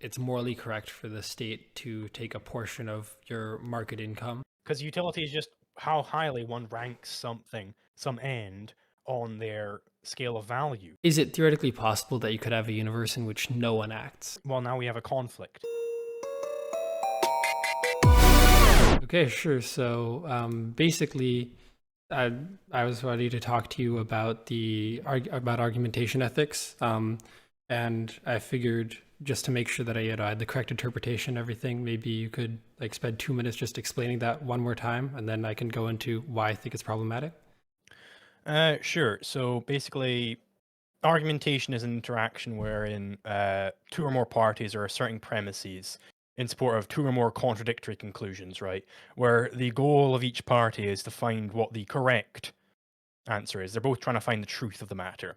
it's morally correct for the state to take a portion of your market income. Because utility is just how highly one ranks something, some end, on their scale of value. Is it theoretically possible that you could have a universe in which no one acts? Well, now we have a conflict. Okay, sure. So basically, I was ready to talk to you about about argumentation ethics, and I figured just to make sure that I had the correct interpretation, everything. Maybe you could like spend 2 minutes just explaining that one more time, and then I can go into why I think it's problematic. Sure. So basically, argumentation is an interaction wherein two or more parties are asserting premises in support of two or more contradictory conclusions, right? Where the goal of each party is to find what the correct answer is. They're both trying to find the truth of the matter.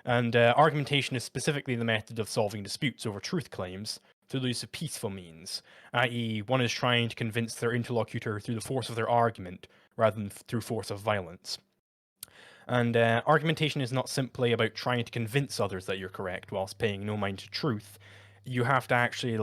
And argumentation is specifically the method of solving disputes over truth claims through the use of peaceful means, i.e., one is trying to convince their interlocutor through the force of their argument rather than through force of violence. And argumentation is not simply about trying to convince others that you're correct whilst paying no mind to truth. You have to actually,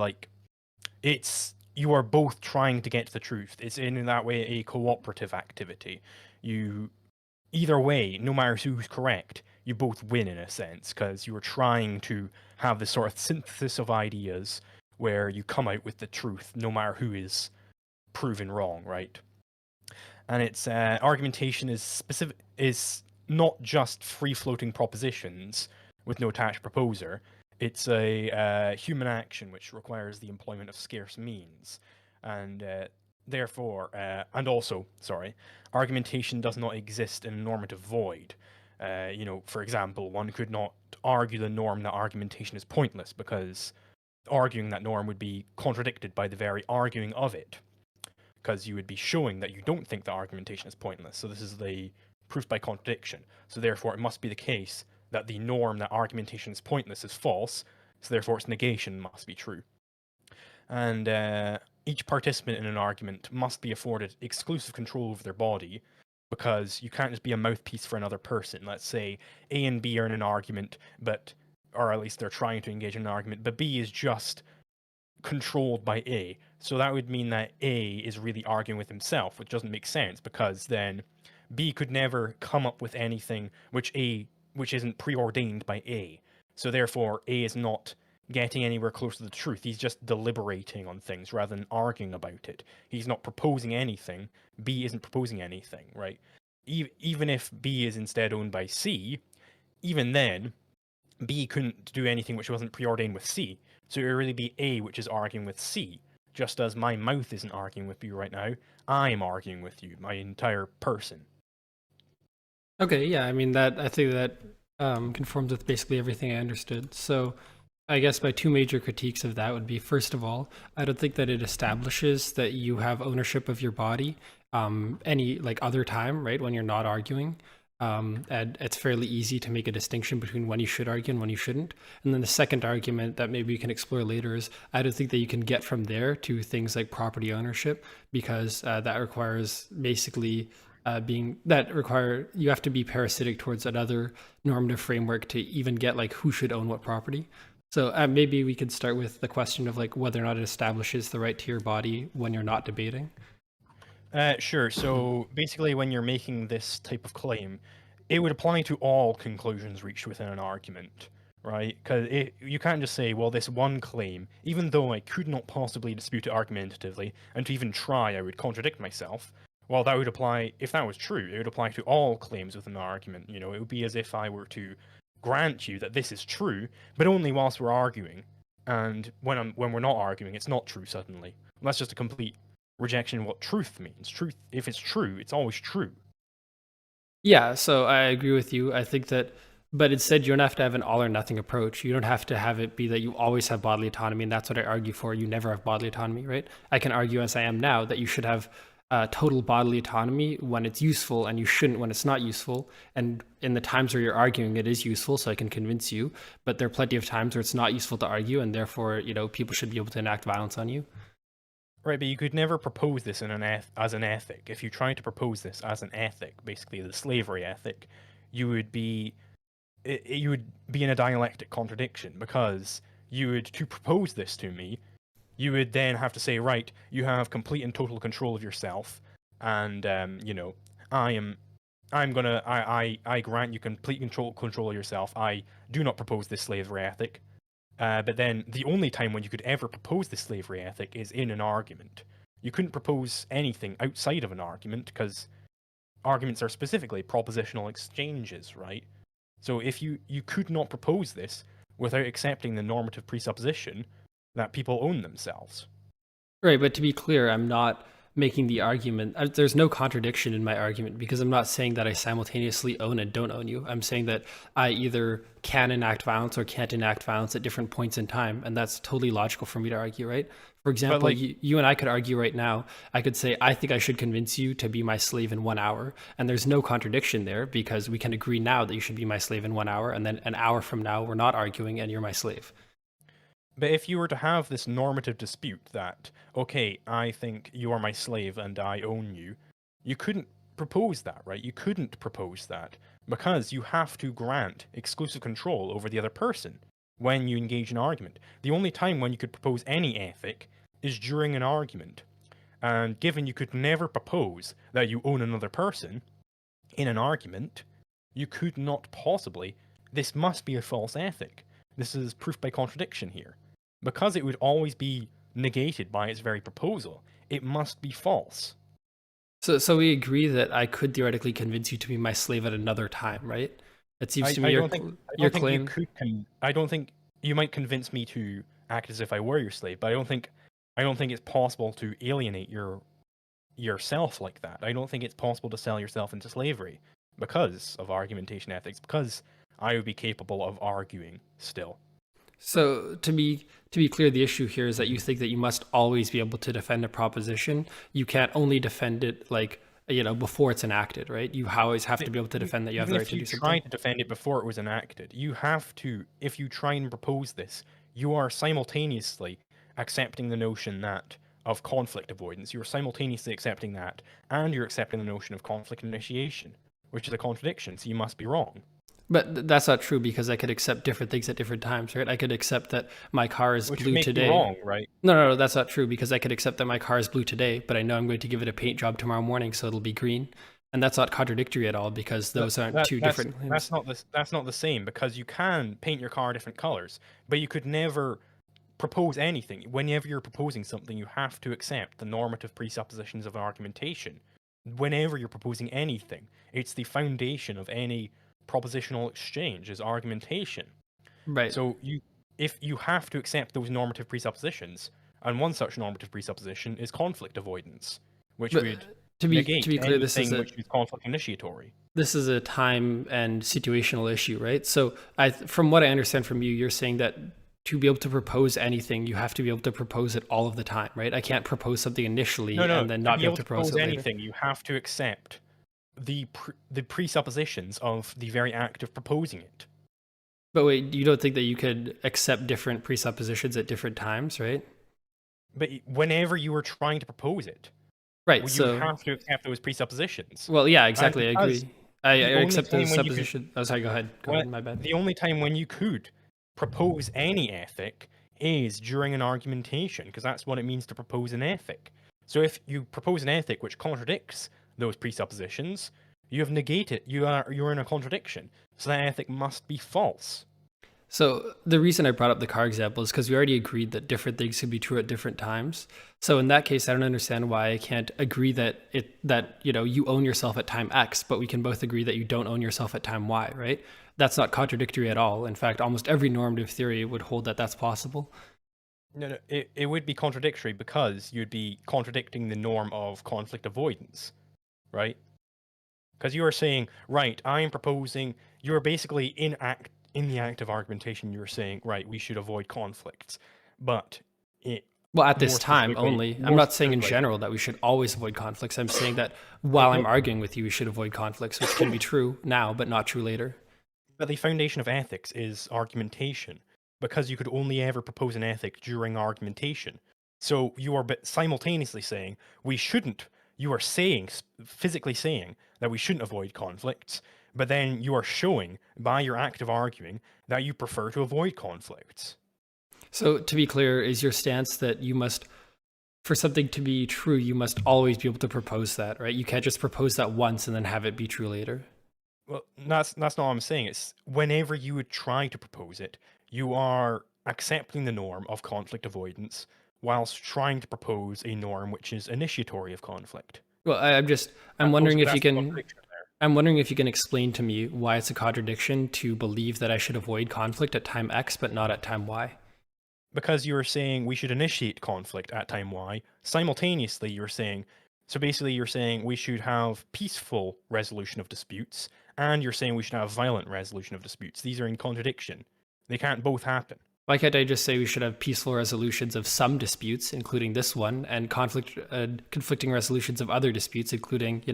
you are both trying to get to the truth. It's in that way a cooperative activity. Either way, no matter who's correct, you both win in a sense, because you are trying to have this sort of synthesis of ideas where you come out with the truth, no matter who is proven wrong, right? And its argumentation is not just free-floating propositions with no attached proposer. It's a human action which requires the employment of scarce means, and argumentation does not exist in a normative void. For example, one could not argue the norm that argumentation is pointless, because arguing that norm would be contradicted by the very arguing of it, because you would be showing that you don't think that argumentation is pointless. So this is the proof by contradiction. So therefore, it must be the case that the norm that argumentation is pointless is false, so therefore its negation must be true. And each participant in an argument must be afforded exclusive control over their body, because you can't just be a mouthpiece for another person. Let's say A and B are in an argument, or at least they're trying to engage in an argument, but B is just controlled by A. So that would mean that A is really arguing with himself, which doesn't make sense, because then B could never come up with anything which isn't preordained by A. So therefore, A is not getting anywhere close to the truth. He's just deliberating on things rather than arguing about it. He's not proposing anything. B isn't proposing anything, right? Even if B is instead owned by C, even then, B couldn't do anything which wasn't preordained with C. So it would really be A which is arguing with C. Just as my mouth isn't arguing with you right now, I'm arguing with you, my entire person. Okay, yeah, I mean I think that conforms with basically everything I understood. So I guess my two major critiques of that would be, first of all, I don't think that it establishes that you have ownership of your body any like other time, right? When you're not arguing. And it's fairly easy to make a distinction between when you should argue and when you shouldn't. And then the second argument that maybe you can explore later is I don't think that you can get from there to things like property ownership, because that requires basically you have to be parasitic towards another normative framework to even get like who should own what property. So maybe we could start with the question of like whether or not it establishes the right to your body when you're not debating. Sure. So basically, when you're making this type of claim, it would apply to all conclusions reached within an argument, right? Because you can't just say, well, this one claim, even though I could not possibly dispute it argumentatively, and to even try, I would contradict myself. Well, that would apply, if that was true, it would apply to all claims within an argument. It would be as if I were to grant you that this is true, but only whilst we're arguing. And when we're not arguing, it's not true suddenly. That's just a complete rejection of what truth means. Truth, if it's true, it's always true. Yeah, so I agree with you. I think that, but instead you don't have to have an all or nothing approach. You don't have to have it be that you always have bodily autonomy, and that's what I argue for. You never have bodily autonomy, right? I can argue, as I am now, that you should have total bodily autonomy when it's useful, and you shouldn't when it's not useful. And in the times where you're arguing, it is useful, so I can convince you. But there are plenty of times where it's not useful to argue, and therefore, people should be able to enact violence on you. Right, but you could never propose this as an ethic. If you tried to propose this as an ethic, basically the slavery ethic, you would be in a dialectic contradiction, because to propose this to me, you would then have to say, right, you have complete and total control of yourself, and I grant you complete control of yourself. I do not propose this slavery ethic. But then the only time when you could ever propose this slavery ethic is in an argument. You couldn't propose anything outside of an argument because arguments are specifically propositional exchanges, right? So if you could not propose this without accepting the normative presupposition that people own themselves. Right, but to be clear, I'm not making the argument. There's no contradiction in my argument because I'm not saying that I simultaneously own and don't own you. I'm saying that I either can enact violence or can't enact violence at different points in time, and that's totally logical for me to argue, right? For example, you and I could argue right now. I could say, I think I should convince you to be my slave in 1 hour, and there's no contradiction there because we can agree now that you should be my slave in 1 hour, and then an hour from now, we're not arguing and you're my slave. But if you were to have this normative dispute that, okay, I think you are my slave and I own you, you couldn't propose that, right? You couldn't propose that because you have to grant exclusive control over the other person when you engage in argument. The only time when you could propose any ethic is during an argument. And given you could never propose that you own another person in an argument, you could not possibly. This must be a false ethic. This is proof by contradiction here. Because it would always be negated by its very proposal, it must be false. So we agree that I could theoretically convince you to be my slave at another time, right? It seems to me your claim. I don't think you might convince me to act as if I were your slave, but I don't think it's possible to alienate yourself like that. I don't think it's possible to sell yourself into slavery because of argumentation ethics, because I would be capable of arguing still. So to be clear, the issue here is that you think that you must always be able to defend a proposition. You can't only defend it before it's enacted, right? You always have to be able to defend that you have the right to do something. If you try to defend it before it was enacted, you have to. If you try and propose this, you are simultaneously accepting the notion of conflict avoidance. You are simultaneously accepting that, and you're accepting the notion of conflict initiation, which is a contradiction. So you must be wrong. But that's not true because I could accept different things at different times, right? I could accept that my car is blue today. You wrong, right? No, that's not true because I could accept that my car is blue today, but I know I'm going to give it a paint job tomorrow morning, so it'll be green. And that's not contradictory at all because those aren't two different things. That's not the same because you can paint your car different colors, but you could never propose anything. Whenever you're proposing something, you have to accept the normative presuppositions of argumentation. Whenever you're proposing anything, it's the foundation of any propositional exchange is argumentation. Right. So if you have to accept those normative presuppositions, and one such normative presupposition is conflict avoidance, which would to be clear, which is conflict initiatory. This is a time and situational issue, right? So from what I understand from you, you're saying that to be able to propose anything, you have to be able to propose it all of the time, right? I can't propose something initially and then not be able to propose it anything. Later. You have to accept the presuppositions of the very act of proposing it. But wait, you don't think that you could accept different presuppositions at different times, right? But whenever you are trying to propose it, right? You have to accept those presuppositions. Well, yeah, exactly. I agree. I accept the supposition. Oh, sorry. Go ahead. My bad. The only time when you could propose any ethic is during an argumentation, because that's what it means to propose an ethic. So if you propose an ethic which contradicts those presuppositions, you have negated. You're in a contradiction. So that ethic must be false. So the reason I brought up the car example is because we already agreed that different things can be true at different times. So in that case, I don't understand why I can't agree that you own yourself at time X, but we can both agree that you don't own yourself at time Y, right? That's not contradictory at all. In fact, almost every normative theory would hold that that's possible. No, it would be contradictory because you'd be contradicting the norm of conflict avoidance, right? Because you are saying, right, I'm proposing, you're basically in the act of argumentation, you're saying, right, we should avoid conflicts. But at this time only. I'm not saying in general that we should always avoid conflicts. I'm saying that while I'm arguing with you, we should avoid conflicts, which can be true now, but not true later. But the foundation of ethics is argumentation, because you could only ever propose an ethic during argumentation. So you are simultaneously saying we shouldn't. You are physically saying that we shouldn't avoid conflicts, but then you are showing by your act of arguing that you prefer to avoid conflicts. So to be clear, is your stance that you must, for something to be true, you must always be able to propose that, right? You can't just propose that once and then have it be true later. Well, that's not what I'm saying. It's whenever you would try to propose it, you are accepting the norm of conflict avoidance whilst trying to propose a norm which is initiatory of conflict. Well, I'm wondering if you That's the can, contradiction there. I'm wondering if you can explain to me why it's a contradiction to believe that I should avoid conflict at time X, but not at time Y. Because you're saying we should initiate conflict at time Y, simultaneously you're saying we should have peaceful resolution of disputes, and you're saying we should have violent resolution of disputes. These are in contradiction. They can't both happen. Why can't I just say we should have peaceful resolutions of some disputes, including this one, and conflicting resolutions of other disputes, including,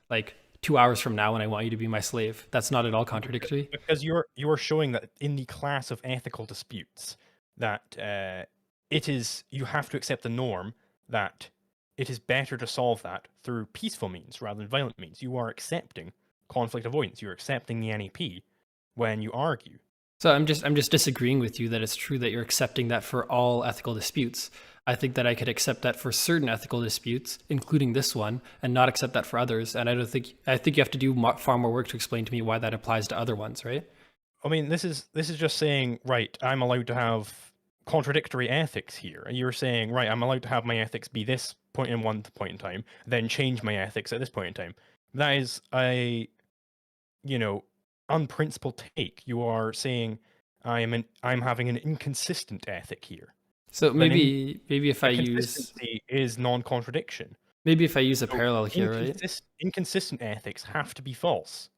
like 2 hours from now when I want you to be my slave? That's not at all contradictory. Because you're showing that in the class of ethical disputes, that you have to accept the norm that it is better to solve that through peaceful means rather than violent means. You are accepting conflict avoidance. You're accepting the NEP when you argue. So I'm just disagreeing with you that it's true that you're accepting that for all ethical disputes. I think that I could accept that for certain ethical disputes, including this one, and not accept that for others. And I think you have to do far more work to explain to me why that applies to other ones, right? I mean, this is just saying, right, I'm allowed to have contradictory ethics here. And you're saying, right, I'm allowed to have my ethics be this point in one point in time, then change my ethics at this point in time. That is a, unprincipled take. You are saying I'm having an inconsistent ethic here. So maybe if I use Consistency is non-contradiction. a parallel here, right? Inconsistent ethics have to be false.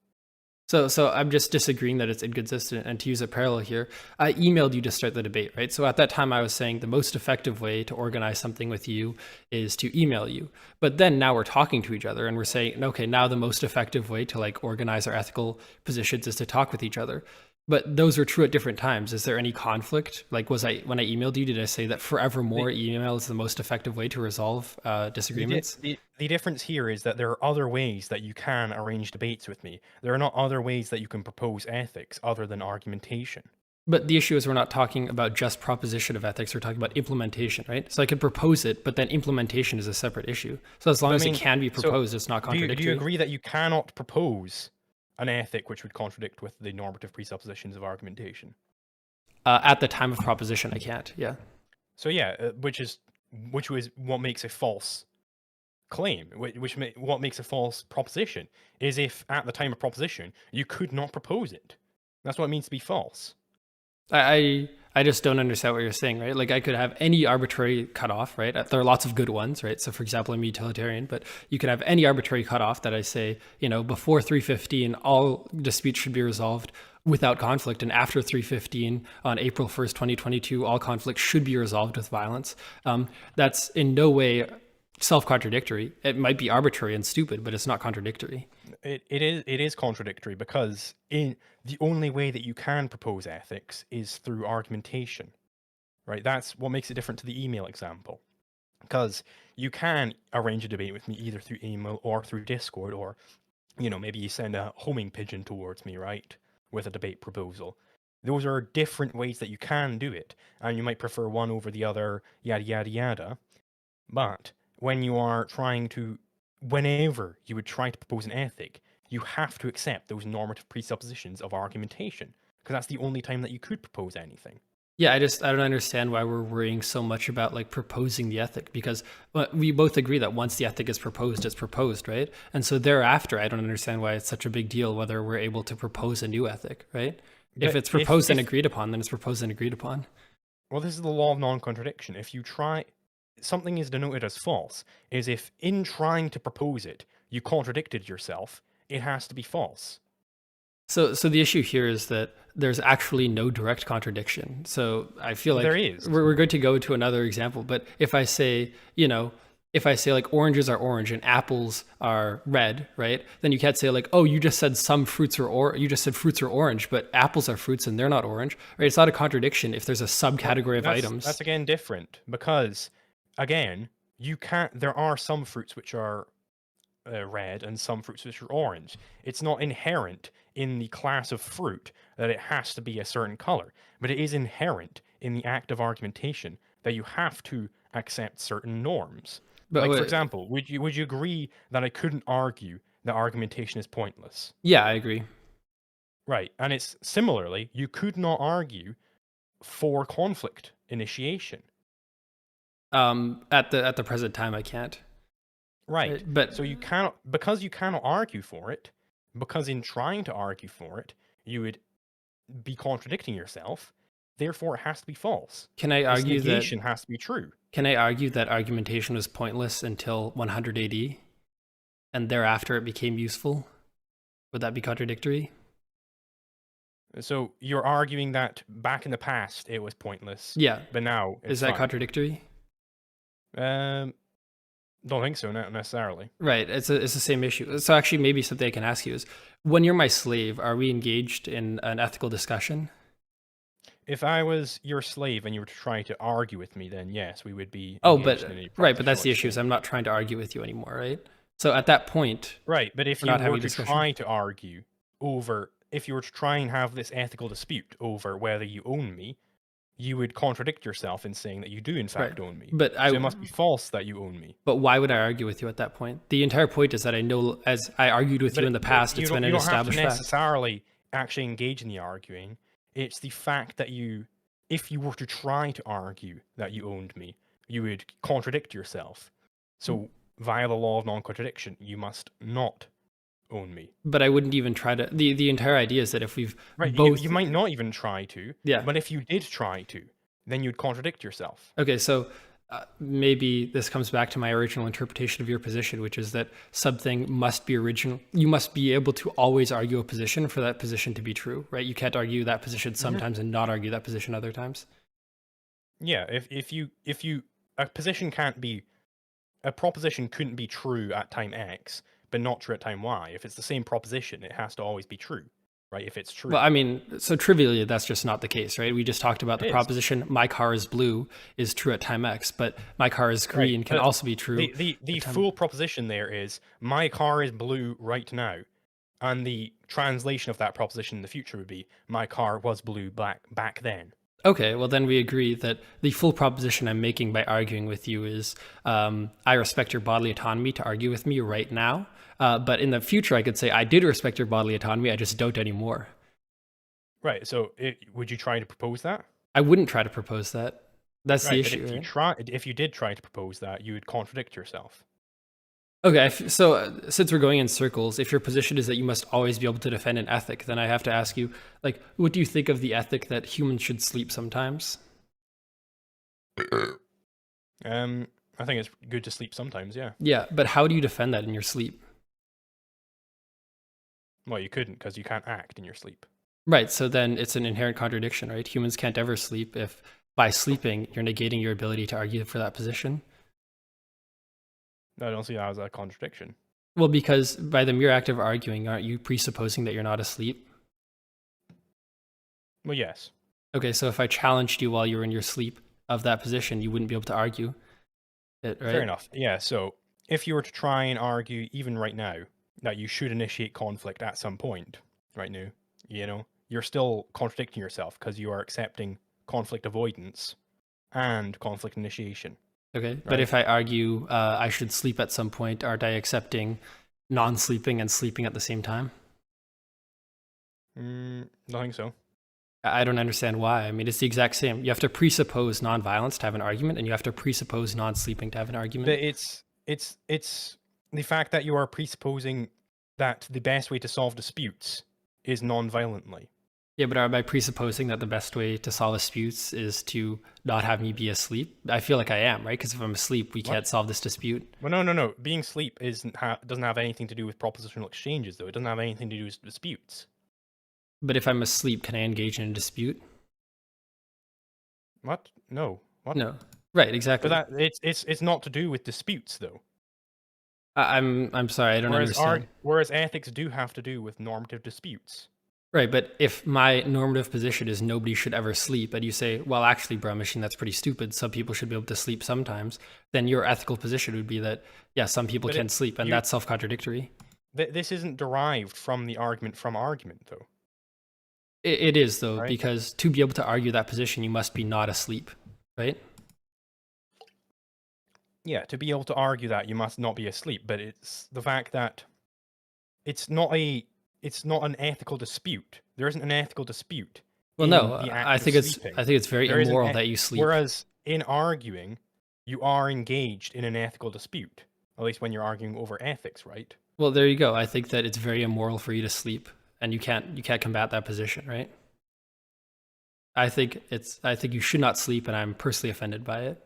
So I'm just disagreeing that it's inconsistent. And to use a parallel here, I emailed you to start the debate, right? So at that time, I was saying the most effective way to organize something with you is to email you. But then now we're talking to each other and we're saying, okay, now the most effective way to like organize our ethical positions is to talk with each other. But those are true at different times. Is there any conflict? Like, when I emailed you, did I say that forevermore email is the most effective way to resolve disagreements? The difference here is that there are other ways that you can arrange debates with me. There are not other ways that you can propose ethics other than argumentation. But the issue is we're not talking about just proposition of ethics. We're talking about implementation, right? So I could propose it, but then implementation is a separate issue. So as long as it can be proposed, it's not contradictory. Do you agree that you cannot propose an ethic which would contradict with the normative presuppositions of argumentation? At the time of proposition, I can't. Yeah. So yeah, which was what makes a false claim. What makes a false proposition is if at the time of proposition you could not propose it. That's what it means to be false. I just don't understand what you're saying, right? Like I could have any arbitrary cutoff, right? There are lots of good ones, right? So for example, I'm utilitarian, but you could have any arbitrary cutoff that I say, before 3:15, all disputes should be resolved without conflict. And after 3:15 on April 1st, 2022, all conflict should be resolved with violence. That's in no way self-contradictory. It might be arbitrary and stupid, but it's not contradictory. It is contradictory because the only way that you can propose ethics is through argumentation, right? That's what makes it different to the email example, because you can arrange a debate with me either through email or through Discord, or maybe you send a homing pigeon towards me, right, with a debate proposal. Those are different ways that you can do it, and you might prefer one over the other, yada yada yada. But when you are whenever you would try to propose an ethic, you have to accept those normative presuppositions of argumentation, because that's the only time that you could propose anything. Yeah, I don't understand why we're worrying so much about like proposing the ethic, because we both agree that once the ethic is proposed, it's proposed, right? And so thereafter, I don't understand why it's such a big deal whether we're able to propose a new ethic, right? If it's proposed and agreed upon, then it's proposed and agreed upon. Well, this is the law of non-contradiction. If you try, something is denoted as false, is if in trying to propose it, you contradicted yourself, it has to be false. So the issue here is that there's actually no direct contradiction. So I feel like there is. We're good to go to another example. But if I say, like oranges are orange and apples are red, right? Then you can't say like, oh, you just said some fruits are you just said fruits are orange, but apples are fruits and they're not orange, right? It's not a contradiction if there's a subcategory of items. That's again different because, again, there are some fruits which are red and some fruits which are orange. It's not inherent in the class of fruit that it has to be a certain color, but it is inherent in the act of argumentation that you have to accept certain norms. But Like, for wait, example, would you agree that I couldn't argue that argumentation is pointless? yeah, I agree. Right, and it's similarly, you could not argue for conflict initiation. At the present time, I can't. Right. But So you cannot, because you cannot argue for it, because in trying to argue for it, you would be contradicting yourself. Therefore, it has to be false. can I This argue that negation has to be true. can I argue that argumentation was pointless until 100 AD, and thereafter it became useful? Would that be contradictory? So you're arguing that back in the past it was pointless, Yeah. but now it's Is that fine. contradictory? Don't think so, not necessarily. Right. It's the same issue. So actually, maybe something I can ask you is, when you're my slave, are we engaged in an ethical discussion? If I was your slave and you were to try to argue with me, then yes, we would be. Oh, engaged but in a right. But that's the propositional issue. Is exchange. I'm not trying to argue with you anymore, right? So at that point, Right, but if we're you not having were a to discussion. try to argue over, if you were to try and have this ethical dispute over whether you own me, you would contradict yourself in saying that you do in fact Right. own me. But So it must be false that you own me. But why would I argue with you at that point? The entire point is that I know, as I argued with you in the past, it's been an you don't have to established fact. necessarily actually engage in the arguing. It's the fact that if you were to try to argue that you owned me, you would contradict yourself. So via the law of non-contradiction, you must not own me. But I wouldn't even try to. The entire idea is that if we've Right, both, you might not even try to. Yeah. But if you did try to, then you'd contradict yourself. Okay, so maybe this comes back to my original interpretation of your position, which is that something must be original. You must be able to always argue a position for that position to be true, right? You can't argue that position sometimes and not argue that position other times. Yeah, if you a position can't be a proposition couldn't be true at time X, but not true at time Y. If it's the same proposition, it has to always be true, right? If it's true. Well, I mean, so trivially, that's just not the case, right? We just talked about the It is. proposition, my car is blue, is true at time X, but my car is green can but also be true. The full proposition there is my car is blue right now, and the translation of that proposition in the future would be my car was blue back then. Okay, well, then we agree that the full proposition I'm making by arguing with you is I respect your bodily autonomy to argue with me right now. But in the future, I could say I did respect your bodily autonomy, I just don't anymore. Right. So would you try to propose that? I wouldn't try to propose that. That's the Right, issue, right? if you did try to propose that, you would contradict yourself. Okay, so since we're going in circles, if your position is that you must always be able to defend an ethic, then I have to ask you, like, what do you think of the ethic that humans should sleep sometimes? I think it's good to sleep sometimes, yeah. Yeah, but how do you defend that in your sleep? Well, you couldn't because you can't act in your sleep. Right, so then it's an inherent contradiction, right? Humans can't ever sleep if by sleeping you're negating your ability to argue for that position. No, I don't see that as a contradiction. Well, because by the mere act of arguing, aren't you presupposing that you're not asleep? Well, yes. Okay, so if I challenged you while you were in your sleep of that position, you wouldn't be able to argue it, right? Fair enough. Yeah, so if you were to try and argue even right now that you should initiate conflict at some point, right now, you're still contradicting yourself because you are accepting conflict avoidance and conflict initiation. Okay, but if I argue I should sleep at some point, aren't I accepting non-sleeping and sleeping at the same time? Don't think so. I don't understand why. I mean, it's the exact same. You have to presuppose non-violence to have an argument, and you have to presuppose non-sleeping to have an argument. But it's the fact that you are presupposing that the best way to solve disputes is non-violently. Yeah, but am I presupposing that the best way to solve disputes is to not have me be asleep? I feel like I am, right? Because if I'm asleep, we can't solve this dispute. Well, no. Being asleep doesn't have anything to do with propositional exchanges, though. It doesn't have anything to do with disputes. But if I'm asleep, can I engage in a dispute? What? No. What? No. Right, exactly. But it's not to do with disputes, though. I'm sorry, I don't understand. Whereas ethics do have to do with normative disputes. Right, but if my normative position is nobody should ever sleep, and you say, well, actually, bro, machine, that's pretty stupid. Some people should be able to sleep sometimes. Then your ethical position would be that, yeah, some people can sleep, and that's self-contradictory. This isn't derived from the argument from argument, though. It is, though, right? because to be able to argue that position, you must be not asleep, right? Yeah, to be able to argue that, you must not be asleep, but it's the fact that it's not an ethical dispute. There isn't an ethical dispute Well, in no, the I act of think sleeping. it's very There is immoral that you sleep. whereas in arguing, you are engaged in an ethical dispute. At least when you're arguing over ethics, right? Well, there you go. I think that it's very immoral for you to sleep, and you can't combat that position, right? I think you should not sleep, and I'm personally offended by it.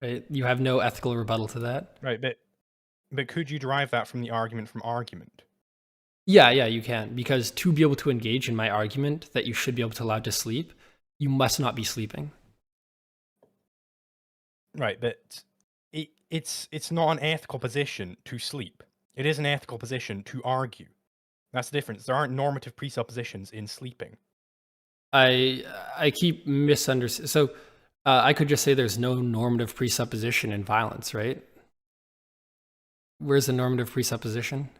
Right? You have no ethical rebuttal to that. Right, but could you derive that from the argument from argument? Yeah, you can, because to be able to engage in my argument that you should be able to allow to sleep, you must not be sleeping. Right, but it's not an ethical position to sleep. It is an ethical position to argue. That's the difference. There aren't normative presuppositions in sleeping. I keep misunderstanding. So I could just say there's no normative presupposition in violence, right? Where's the normative presupposition?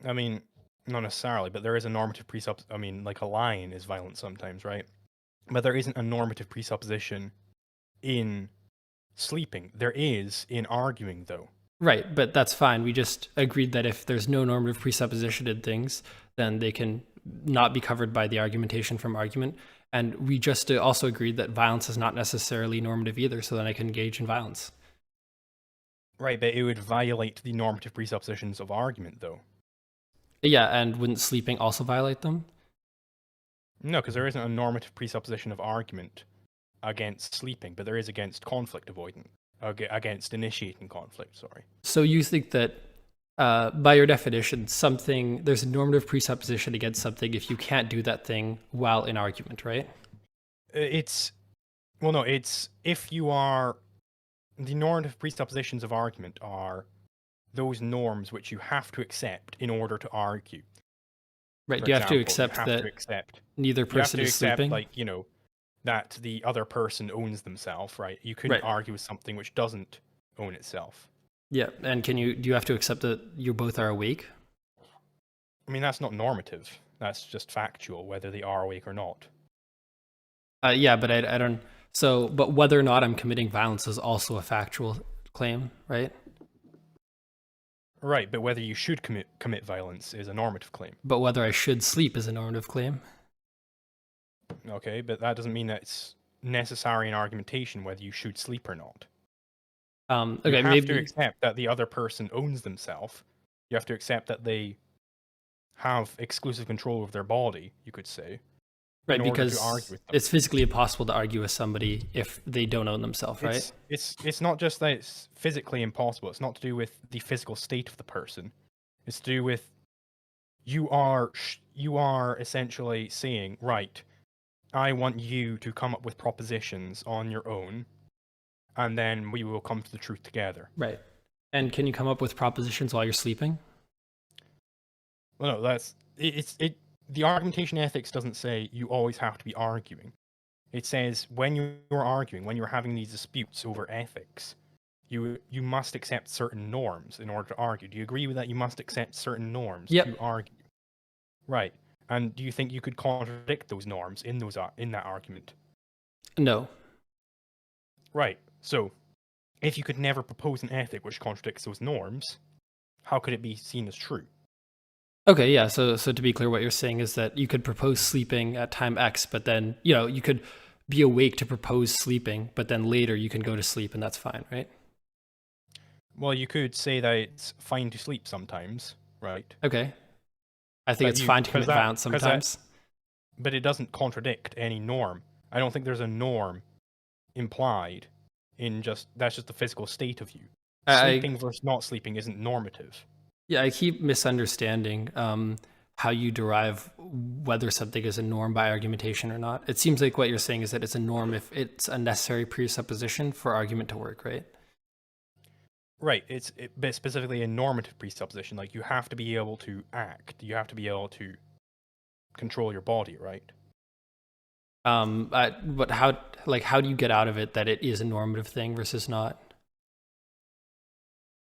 I mean, not necessarily, but there is a normative I mean, like a lion is violent sometimes, right? But there isn't a normative presupposition in sleeping. There is in arguing, though. Right, but that's fine. We just agreed that if there's no normative presupposition in things, then they can not be covered by the argumentation from argument. And we just also agreed that violence is not necessarily normative either, so then I can engage in violence. Right, but it would violate the normative presuppositions of argument, though. Yeah, and wouldn't sleeping also violate them? No, because there isn't a normative presupposition of argument against sleeping, but there is against conflict avoidance, against initiating conflict, sorry. So you think that by your definition, there's a normative presupposition against something if you can't do that thing while in argument, right? It's if you are, the normative presuppositions of argument are those norms which you have to accept in order to argue. Right. For Do you have to example, accept that neither person is sleeping? like, that the other person owns themselves, right? You couldn't Right. argue with something which doesn't own itself. Yeah, and do you have to accept that you both are awake? I mean, that's not normative. That's just factual, whether they are awake or not. Yeah, but I don't. So, but whether or not I'm committing violence is also a factual claim, right? Right, but whether you should commit violence is a normative claim. But whether I should sleep is a normative claim. Okay, but that doesn't mean that it's necessary in argumentation whether you should sleep or not. Okay, you have maybe to accept that the other person owns themselves. You have to accept that they have exclusive control over their body, you could say. right, in order because to argue with them. it's physically impossible to argue with somebody if they don't own themselves, right? It's not just that it's physically impossible. It's not to do with the physical state of the person. It's to do with you are essentially saying, right, I want you to come up with propositions on your own, and then we will come to the truth together. Right. And can you come up with propositions while you're sleeping? Well, no, that's the argumentation ethics doesn't say you always have to be arguing. It says when you're arguing, when you're having these disputes over ethics, you must accept certain norms in order to argue. Do you agree with that? You must accept certain norms to argue. Right. And do you think you could contradict those norms in that argument? No. Right. So, if you could never propose an ethic which contradicts those norms, how could it be seen as true? Okay, yeah. So to be clear, what you're saying is that you could propose sleeping at time X, but then, you could be awake to propose sleeping, but then later you can go to sleep and that's fine, right? Well, you could say that it's fine to sleep sometimes, right? Okay. I think it's fine to commit violence sometimes. But it doesn't contradict any norm. I don't think there's a norm implied in that's just the physical state of you. Sleeping versus not sleeping isn't normative. Yeah, I keep misunderstanding how you derive whether something is a norm by argumentation or not. It seems like what you're saying is that it's a norm if it's a necessary presupposition for argument to work, right? Right. But specifically a normative presupposition. Like, you have to be able to act. You have to be able to control your body, right? But how do you get out of it that it is a normative thing versus not?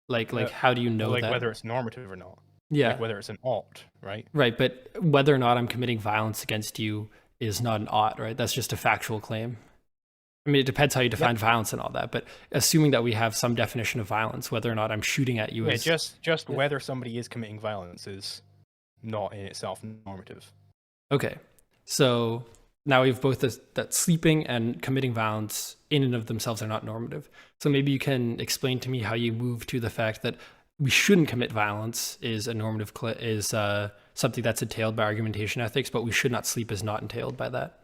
Like how do you know like that? whether it's normative or not? Yeah. like whether it's an ought, right? Right. But whether or not I'm committing violence against you is not an ought, right? That's just a factual claim. I mean, it depends how you define violence and all that, but assuming that we have some definition of violence, whether or not I'm shooting at you Yeah, is just whether somebody is committing violence is not in itself normative. okay. So now we have both that sleeping and committing violence in and of themselves are not normative. So maybe you can explain to me how you move to the fact that we shouldn't commit violence is a normative something that's entailed by argumentation ethics, but we should not sleep is not entailed by that.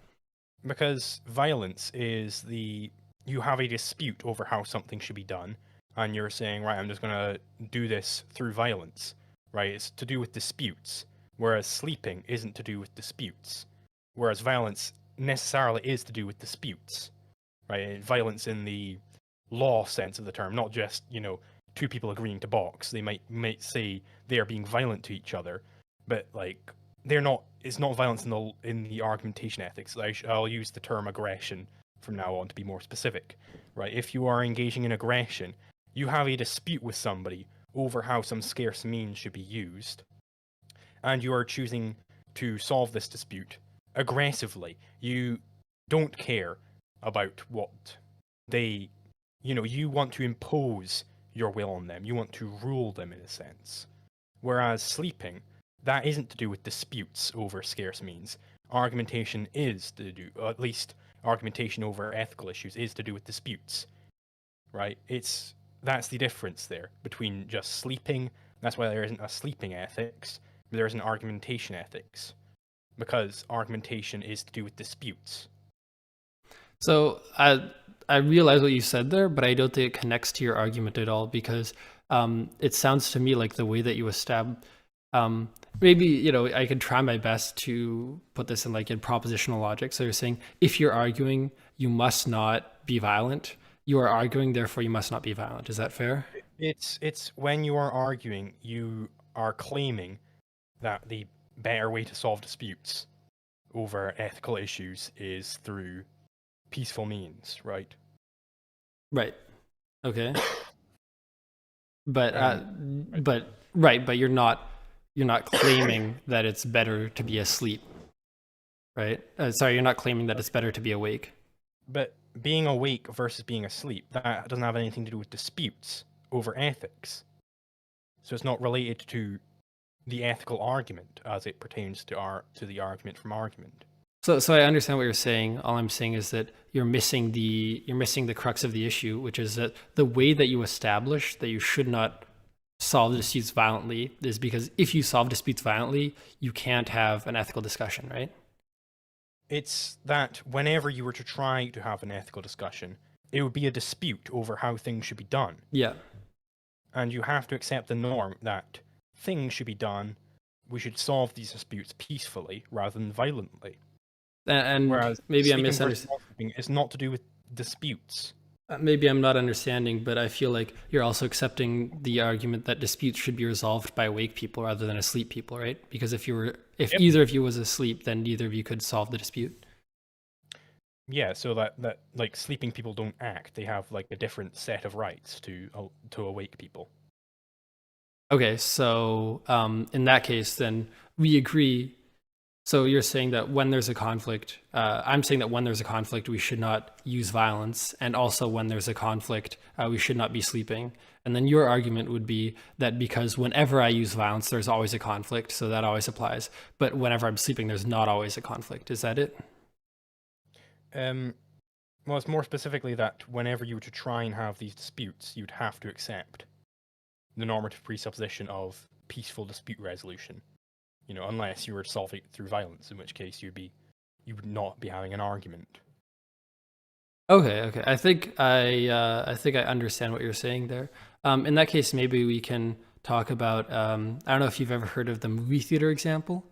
Because violence is you have a dispute over how something should be done, and you're saying, right, I'm just going to do this through violence, right? It's to do with disputes, whereas sleeping isn't to do with disputes, whereas violence necessarily is to do with disputes, right? Violence in the law sense of the term, not just, two people agreeing to box. They might say they are being violent to each other, but like they're not. It's not violence in the argumentation ethics. I'll use the term aggression from now on to be more specific, right? If you are engaging in aggression, you have a dispute with somebody over how some scarce means should be used, and you are choosing to solve this dispute aggressively. You don't care about what they, you want to impose your will on them. You want to rule them in a sense. Whereas sleeping, that isn't to do with disputes over scarce means. Argumentation is to do, or at least argumentation over ethical issues is to do with disputes, right? That's the difference there between just sleeping. That's why there isn't a sleeping ethics, but there is an argumentation ethics, because argumentation is to do with disputes. So I realize what you said there, but I don't think it connects to your argument at all because it sounds to me like the way that you establish. Maybe I could try my best to put this in propositional logic. So you're saying if you're arguing, you must not be violent. You are arguing, therefore you must not be violent. Is that fair? It's when you are arguing, you are claiming that the better way to solve disputes over ethical issues is through peaceful means, right? Right. Okay. But right. but you're not claiming that it's better to be asleep, right? Sorry, you're not claiming that it's better to be awake. But being awake versus being asleep, that doesn't have anything to do with disputes over ethics. So it's not related to the ethical argument as it pertains to the argument from argument. So I understand what you're saying. All I'm saying is that you're missing the crux of the issue, which is that the way that you establish that you should not solve disputes violently is because if you solve disputes violently, you can't have an ethical discussion, right? It's that whenever you were to try to have an ethical discussion, it would be a dispute over how things should be done. Yeah. And you have to accept the norm that things should be done, we should solve these disputes peacefully rather than violently. And whereas maybe I'm misunderstanding. It's not to do with disputes. Maybe I'm not understanding, but I feel like you're also accepting the argument that disputes should be resolved by awake people rather than asleep people, right? Because if either of you was asleep, then neither of you could solve the dispute. Yeah, so that like sleeping people don't act; they have like a different set of rights to awake people. Okay, so in that case, then we agree. So you're saying that when there's a conflict, I'm saying that when there's a conflict, we should not use violence. And also when there's a conflict, we should not be sleeping. And then your argument would be that because whenever I use violence, there's always a conflict. So that always applies. But whenever I'm sleeping, there's not always a conflict. Is that it? Well, it's more specifically that whenever you were to try and have these disputes, you'd have to accept the normative presupposition of peaceful dispute resolution. Unless you were solving it through violence, in which case you would not be having an argument. Okay. I think I understand what you're saying there. In that case, maybe we can talk about. I don't know if you've ever heard of the movie theater example.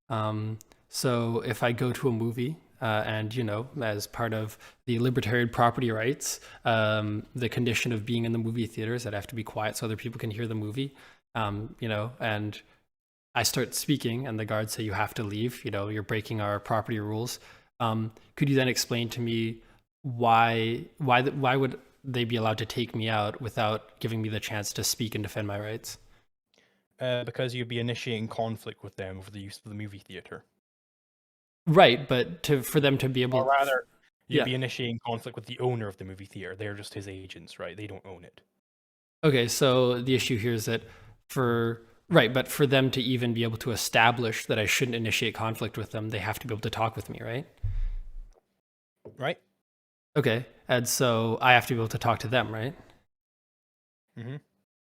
So if I go to a movie, and as part of the libertarian property rights, the condition of being in the movie theater is that I have to be quiet so other people can hear the movie. And I start speaking and the guards say you have to leave, you're breaking our property rules. Could you then explain to me why would they be allowed to take me out without giving me the chance to speak and defend my rights? because you'd be initiating conflict with them over the use of the movie theater. Right, but for them to be able, Or rather, you'd yeah. be initiating conflict with the owner of the movie theater. They're just his agents, right? They don't own it. Okay, so the issue here is that but for them to even be able to establish that I shouldn't initiate conflict with them, they have to be able to talk with me, right? Right? Okay, and so I have to be able to talk to them, right? Mm-hmm.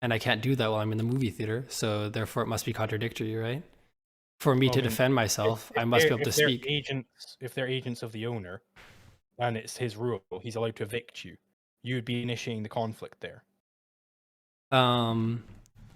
And I can't do that while I'm in the movie theater, so therefore it must be contradictory, right? For me Well, to I mean, defend myself, I must be able to speak. If they're agents of the owner, and it's his rule, he's allowed to evict you. You would be initiating the conflict there.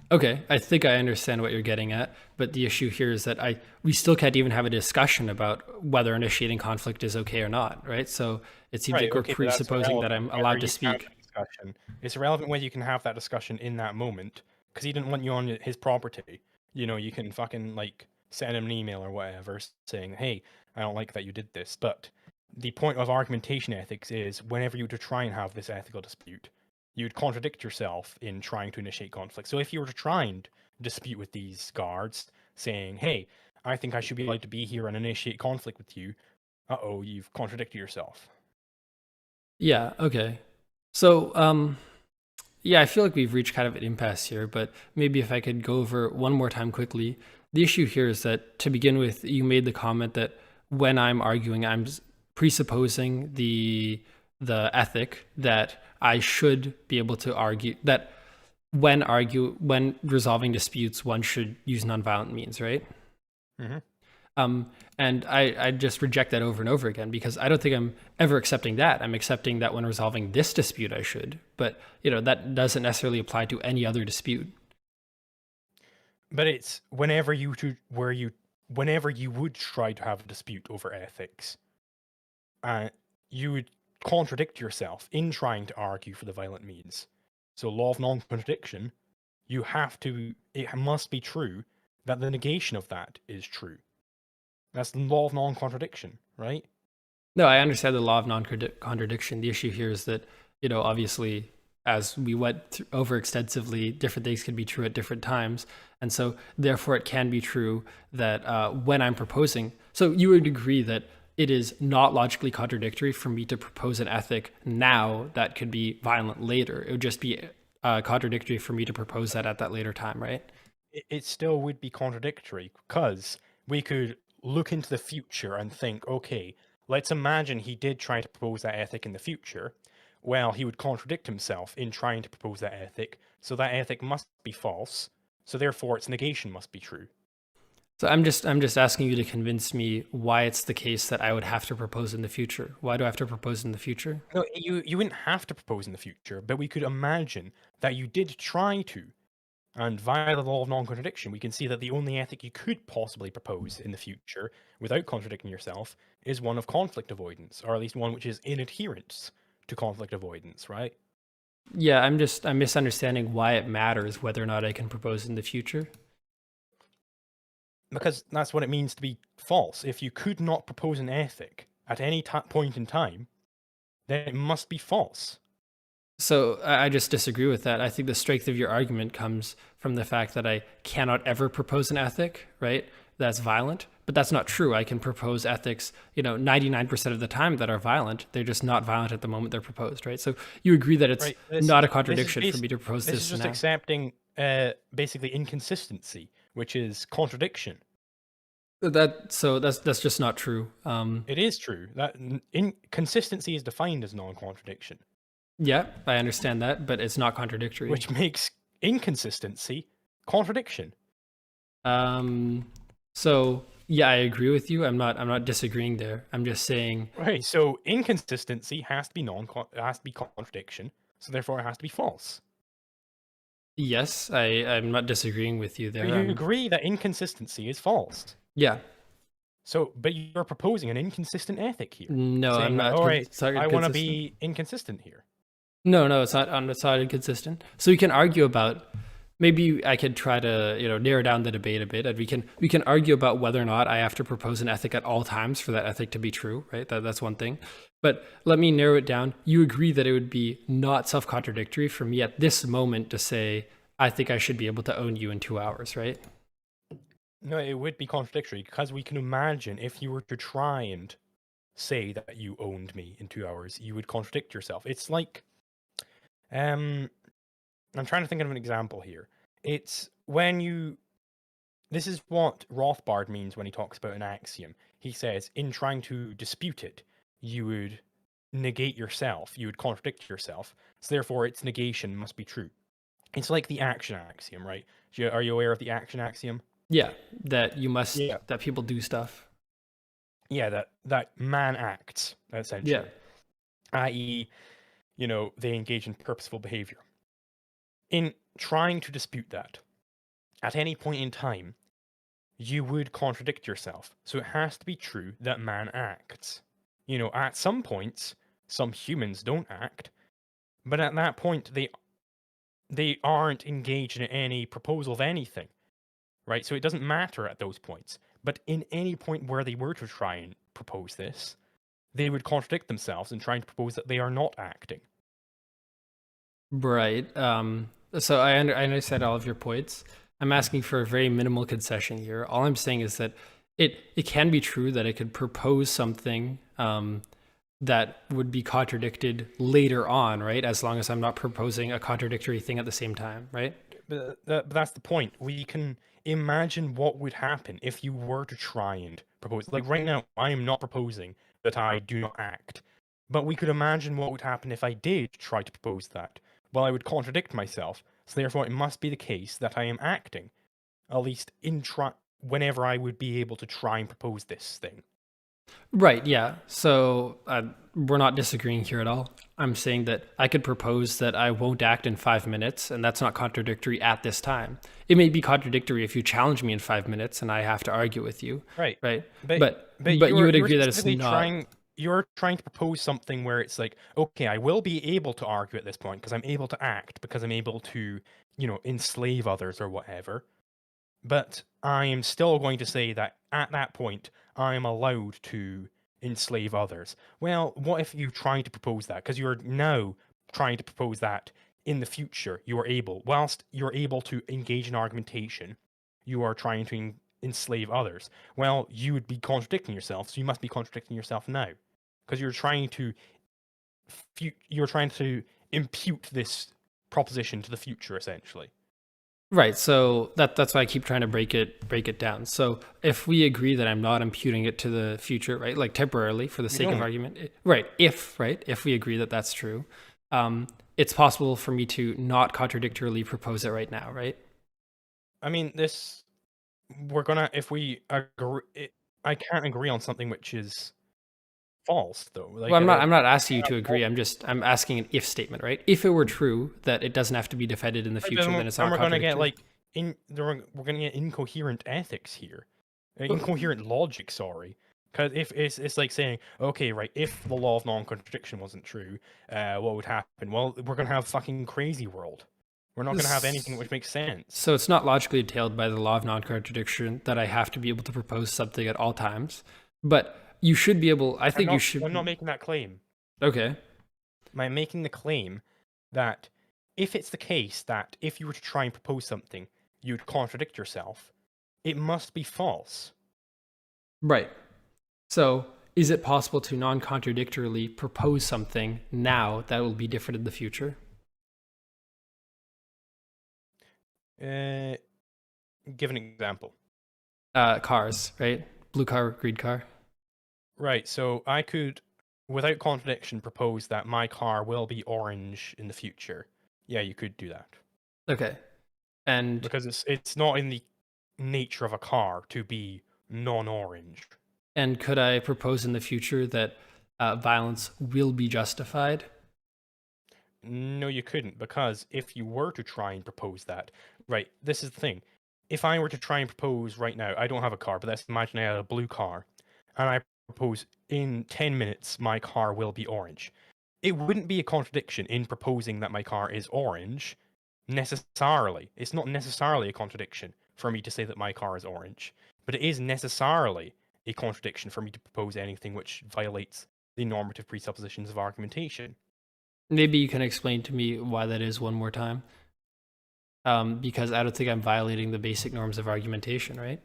Okay, I think I understand what you're getting at, but the issue here is that we still can't even have a discussion about whether initiating conflict is okay or not, right? So it seems like we're Okay, but that's presupposing that I'm irrelevant allowed whether to you can have speak. that discussion. It's irrelevant whether you can have that discussion in that moment, because he didn't want you on his property. You can fucking like send him an email or whatever saying, "Hey, I don't like that you did this." But the point of argumentation ethics is whenever you were to try and have this ethical dispute, you'd contradict yourself in trying to initiate conflict. So if you were to try and dispute with these guards, saying, "Hey, I think I should be allowed to be here and initiate conflict with you," you've contradicted yourself. Yeah, okay. So, yeah, I feel like we've reached kind of an impasse here, but maybe if I could go over one more time quickly. The issue here is that to begin with, you made the comment that when I'm arguing, I'm presupposing the ethic that I should be able to argue that when resolving disputes, one should use nonviolent means, right? Mm-hmm. And I just reject that over and over again because I don't think I'm ever accepting that. I'm accepting that when resolving this dispute, I should, but that doesn't necessarily apply to any other dispute. But it's whenever you would try to have a dispute over ethics, you would contradict yourself in trying to argue for the violent means. So law of non-contradiction, it must be true that the negation of that is true. That's the law of non-contradiction, right? No, I understand the law of non-contradiction. The issue here is that, obviously, as we went over extensively, different things can be true at different times. And so, therefore, it can be true that when I'm proposing, so you would agree that it is not logically contradictory for me to propose an ethic now that could be violent later. It would just be contradictory for me to propose that at that later time, right? It still would be contradictory because we could look into the future and think, okay, let's imagine he did try to propose that ethic in the future. Well, he would contradict himself in trying to propose that ethic, so that ethic must be false, so therefore its negation must be true. So I'm just asking you to convince me why it's the case that I would have to propose in the future. Why do I have to propose in the future? No, you wouldn't have to propose in the future, but we could imagine that you did try to. And via the law of non-contradiction, we can see that the only ethic you could possibly propose in the future, without contradicting yourself, is one of conflict avoidance, or at least one which is in adherence to conflict avoidance, right? Yeah, I'm misunderstanding why it matters whether or not I can propose in the future. Because that's what it means to be false. If you could not propose an ethic at any point in time, then it must be false. So I just disagree with that. I think the strength of your argument comes from the fact that I cannot ever propose an ethic, right? That's violent, but that's not true. I can propose ethics, 99% of the time that are violent. They're just not violent at the moment they're proposed, right? So you agree that it's not a contradiction for me to propose this now. This is just accepting basically inconsistency, which is contradiction. That's just not true. It is true. That inconsistency is defined as non-contradiction. Yeah, I understand that, but it's not contradictory. Which makes inconsistency contradiction. So yeah, I agree with you. I'm not disagreeing there. I'm just saying. Right. So inconsistency has to be contradiction. So therefore, it has to be false. Yes, I'm not disagreeing with you there. But you agree that inconsistency is false. Yeah. So, but you're proposing an inconsistent ethic here. No, saying, I'm not. All right, I want to be inconsistent here. No, it's not. It's not inconsistent. So we can argue about. Maybe I could try to narrow down the debate a bit, and we can argue about whether or not I have to propose an ethic at all times for that ethic to be true, right? That's one thing. But let me narrow it down. You agree that it would be not self-contradictory for me at this moment to say I think I should be able to own you in 2 hours, right? No, it would be contradictory because we can imagine if you were to try and say that you owned me in 2 hours, you would contradict yourself. It's like, I'm trying to think of an example here. It's when you, this is what Rothbard means when he talks about an axiom. He says, in trying to dispute it, you would negate yourself, you would contradict yourself, so therefore its negation must be true. It's like the action axiom, right? Are you aware of the action axiom? Yeah, that you must, Yeah. that people do stuff. Yeah, that man acts, essentially. Yeah. I.e., they engage in purposeful behavior. In trying to dispute that, at any point in time, you would contradict yourself. So it has to be true that man acts. At some points, some humans don't act, but at that point, they aren't engaged in any proposal of anything, right? So it doesn't matter at those points. But in any point where they were to try and propose this, they would contradict themselves in trying to propose that they are not acting. Right. So I understand all of your points. I'm asking for a very minimal concession here. All I'm saying is that it can be true that I could propose something that would be contradicted later on, right? As long as I'm not proposing a contradictory thing at the same time, right? But that's the point. We can imagine what would happen if you were to try and propose. Like right now, I am not proposing that I do not act, but we could imagine what would happen if I did try to propose that. Well, I would contradict myself, so therefore it must be the case that I am acting, at least whenever I would be able to try and propose this thing. Right, yeah. So we're not disagreeing here at all. I'm saying that I could propose that I won't act in 5 minutes, and that's not contradictory at this time. It may be contradictory if you challenge me in 5 minutes and I have to argue with you. Right. Right. But you would agree that it's not. You're trying to propose something where it's like, okay, I will be able to argue at this point because I'm able to act, because I'm able to, enslave others or whatever. But I am still going to say that at that point, I am allowed to enslave others. Well, what if you try to propose that? Because you're now trying to propose that in the future, whilst you're able to engage in argumentation, you are trying to enslave others. Well, you would be contradicting yourself, so you must be contradicting yourself now. Because you're trying to impute this proposition to the future, essentially. Right. So that's why I keep trying to break it down. So if we agree that I'm not imputing it to the future, right, like temporarily for the sake of argument, right? If we agree that that's true, it's possible for me to not contradictorily propose it right now, right? I mean, if we agree, I can't agree on something which is false, though. Like, Well, I'm not asking you to agree. I'm asking an if statement, right? If it were true that it doesn't have to be defended in the future, then it's not contradictory. We're gonna get incoherent ethics here, incoherent logic. Sorry, because if it's like saying, okay, right, if the law of non-contradiction wasn't true, what would happen? Well, we're gonna have fucking crazy world. We're not gonna have anything which makes sense. So it's not logically entailed by the law of non-contradiction that I have to be able to propose something at all times, but you should be able. You should. I'm not making that claim. Okay. I'm making the claim that if it's the case that if you were to try and propose something, you'd contradict yourself, it must be false. Right. So is it possible to non-contradictorily propose something now that will be different in the future? Give an example. Cars, right? Blue car, green car. Right, so I could, without contradiction, propose that my car will be orange in the future. Yeah, you could do that. Okay. And because it's not in the nature of a car to be non-orange. And could I propose in the future that violence will be justified? No, you couldn't, because if you were to try and propose that, right, this is the thing. If I were to try and propose right now, I don't have a car, but let's imagine I had a blue car, and I propose in 10 minutes my car will be orange. It wouldn't be a contradiction in proposing that my car is orange, necessarily. It's not necessarily a contradiction for me to say that my car is orange, but it is necessarily a contradiction for me to propose anything which violates the normative presuppositions of argumentation. Maybe you can explain to me why that is one more time. because I don't think I'm violating the basic norms of argumentation, right?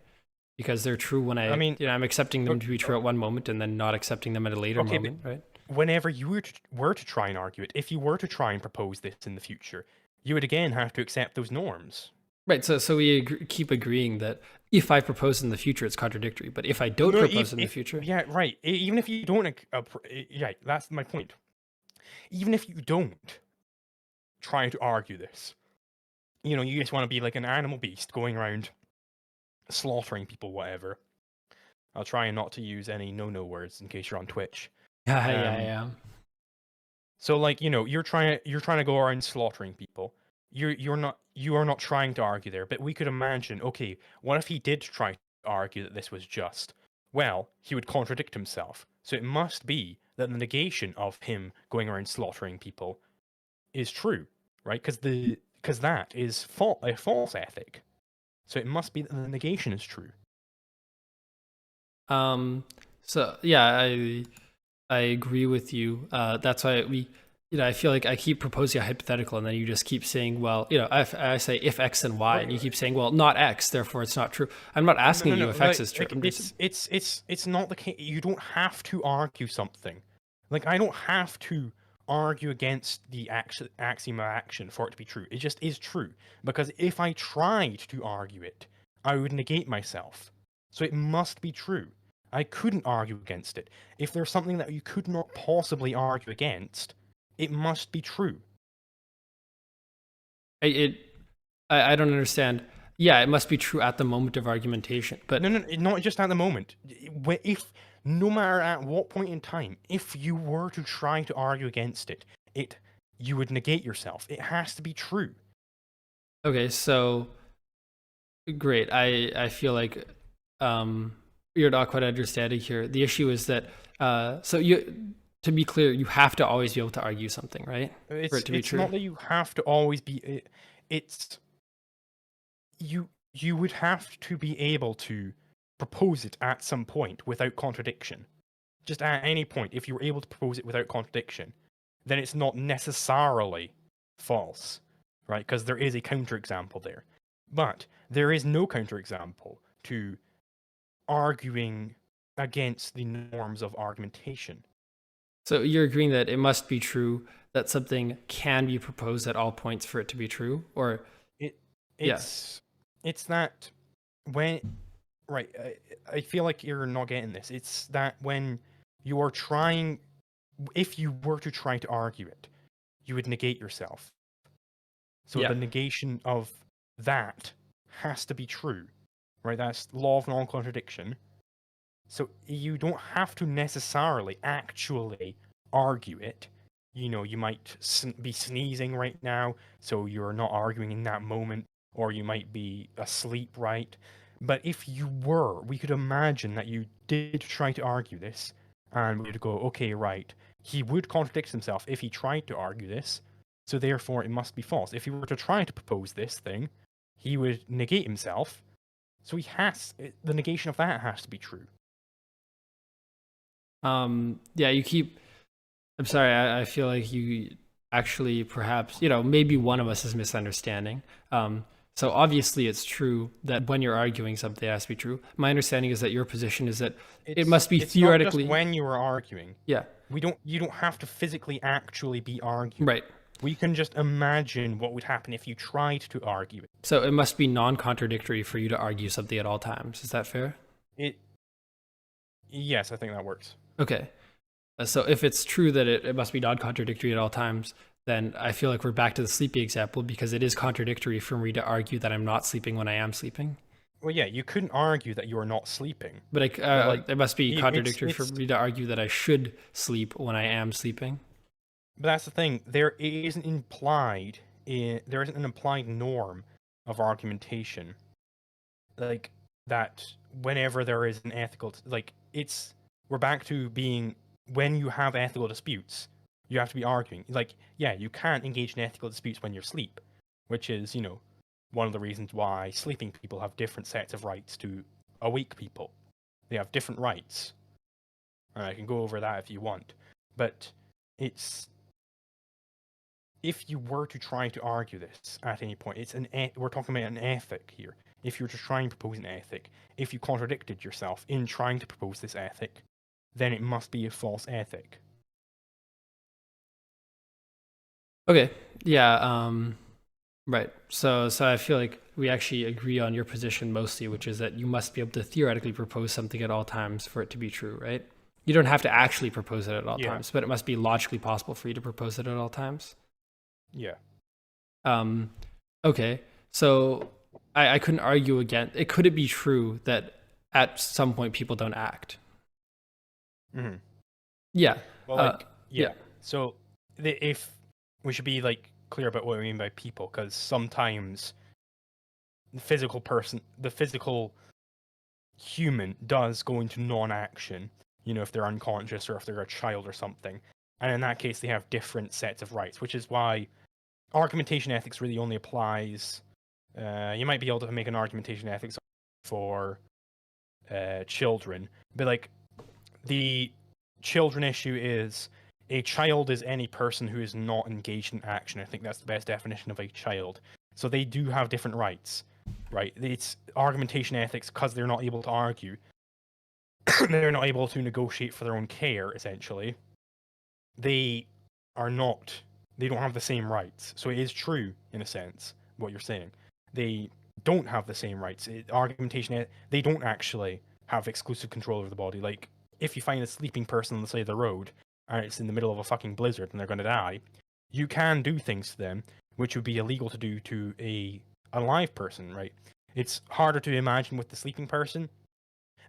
Because they're true when I mean, I'm accepting them to be true at one moment and then not accepting them at a later okay, but moment, right? whenever you were to try and argue it, if you were to try and propose this in the future, you would again have to accept those norms. Right. So we keep agreeing that if I propose in the future, it's contradictory. But if I don't No, propose in the future, yeah, right. Even if you don't, yeah, that's my point. Even if you don't try to argue this, you know, you just want to be like an animal beast going around slaughtering people, whatever. I'll try and not to use any no words in case you're on Twitch. yeah. So like, you know, you're trying to go around slaughtering people. You are not trying to argue there, but we could imagine, okay, what if he did try to argue that this was just? Well, he would contradict himself. So it must be that the negation of him going around slaughtering people is true, right? Because that is a false ethic. So it must be that the negation is true. So yeah, I agree with you. That's why I feel like I keep proposing a hypothetical, and then you just keep saying, well, I say if X and Y, and you keep saying, well, not X, therefore it's not true. I'm not asking you if X is true. Like, it's not the case. You don't have to argue something. Like, I don't have to argue against the axiom of action for it to be true. It just is true. Because if I tried to argue it, I would negate myself. So it must be true. I couldn't argue against it. If there's something that you could not possibly argue against, it must be true. I don't understand. Yeah, it must be true at the moment of argumentation, but No, not just at the moment. If no matter at what point in time, if you were to try to argue against it, you would negate yourself. It has to be true. okay, so great. I feel like you're not quite understanding here. The issue is that to be clear, you have to always be able to argue something, right? For it to be It's true. not that you have to always be. It's you would have to be able to propose it at some point without contradiction. Just at any point, if you were able to propose it without contradiction, then it's not necessarily false, right? Because there is a counterexample there. But there is no counterexample to arguing against the norms of argumentation. So you're agreeing that it must be true that something can be proposed at all points for it to be true, or It's that when right, I feel like you're not getting this. It's that when you are trying, if you were to try to argue it, you would negate yourself. So Yeah. the negation of that has to be true, right? That's law of non-contradiction. So you don't have to necessarily actually argue it. You know, you might be sneezing right now, so you're not arguing in that moment, or you might be asleep, right? But if you were, we could imagine that you did try to argue this, and we'd go, okay, right, he would contradict himself if he tried to argue this, so therefore it must be false. If he were to try to propose this thing, he would negate himself, so the negation of that has to be true. Yeah, I'm sorry, I feel like you actually perhaps, maybe one of us is misunderstanding. So obviously it's true that when you're arguing something, it has to be true. My understanding is that your position is that it must be it's theoretically. Not just when you are arguing. Yeah. You don't have to physically actually be arguing. Right. We can just imagine what would happen if you tried to argue it. So it must be non-contradictory for you to argue something at all times. Is that fair? Yes, I think that works. Okay. So if it's true that it must be non-contradictory at all times, then I feel like we're back to the sleepy example, because it is contradictory for me to argue that I'm not sleeping when I am sleeping. Well, yeah, you couldn't argue that you are not sleeping. But it must be contradictory for me to argue that I should sleep when I am sleeping. But that's the thing. There isn't an implied norm of argumentation, like that. Whenever there is an ethical, we're back to being, when you have ethical disputes, you have to be arguing. Like, yeah, you can't engage in ethical disputes when you're asleep, which is, one of the reasons why sleeping people have different sets of rights to awake people. They have different rights. And I can go over that if you want. But it's if you were to try to argue this at any point, we're talking about an ethic here. If you were to try and propose an ethic, if you contradicted yourself in trying to propose this ethic, then it must be a false ethic. Okay. Yeah. Right. So I feel like we actually agree on your position mostly, which is that you must be able to theoretically propose something at all times for it to be true, right? You don't have to actually propose it at all times, but it must be logically possible for you to propose it at all times. Yeah. Okay. So I couldn't argue again. Could it be true that at some point people don't act? Mm-hmm. Yeah. Well, yeah. So if we should be like clear about what we mean by people, because sometimes the physical human does go into non-action, if they're unconscious or if they're a child or something, and in that case they have different sets of rights, which is why argumentation ethics really only applies. You might be able to make an argumentation ethics for children, but like the children issue is a child is any person who is not engaged in action. I think that's the best definition of a child. So they do have different rights, right? It's argumentation ethics because they're not able to argue. They're not able to negotiate for their own care, essentially. They don't have the same rights. So it is true, in a sense, what you're saying. They don't have the same rights. They don't actually have exclusive control over the body. Like, if you find a sleeping person on the side of the road, and it's in the middle of a fucking blizzard and they're going to die, you can do things to them which would be illegal to do to a live person, right? It's harder to imagine with the sleeping person,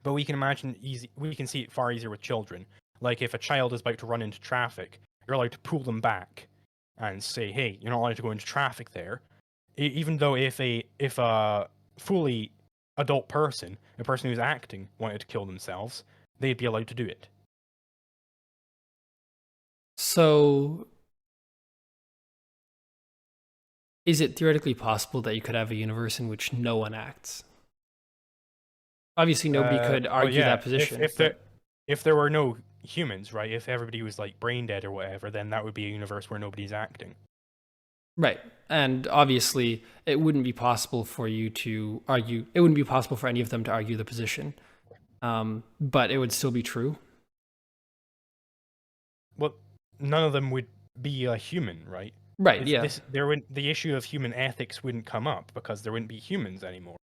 but we can see it far easier with children. Like if a child is about to run into traffic, you're allowed to pull them back and say, hey, you're not allowed to go into traffic there. Even though if a fully adult person, a person who's acting, wanted to kill themselves, they'd be allowed to do it. So is it theoretically possible that you could have a universe in which no one acts? Obviously, nobody could argue that position. If there were no humans, right? If everybody was like brain dead or whatever, then that would be a universe where nobody's acting. Right. And obviously, it wouldn't be possible for you to argue. It wouldn't be possible for any of them to argue the position. But it would still be true. Well, none of them would be a human, right? Right. The issue of human ethics wouldn't come up because there wouldn't be humans anymore.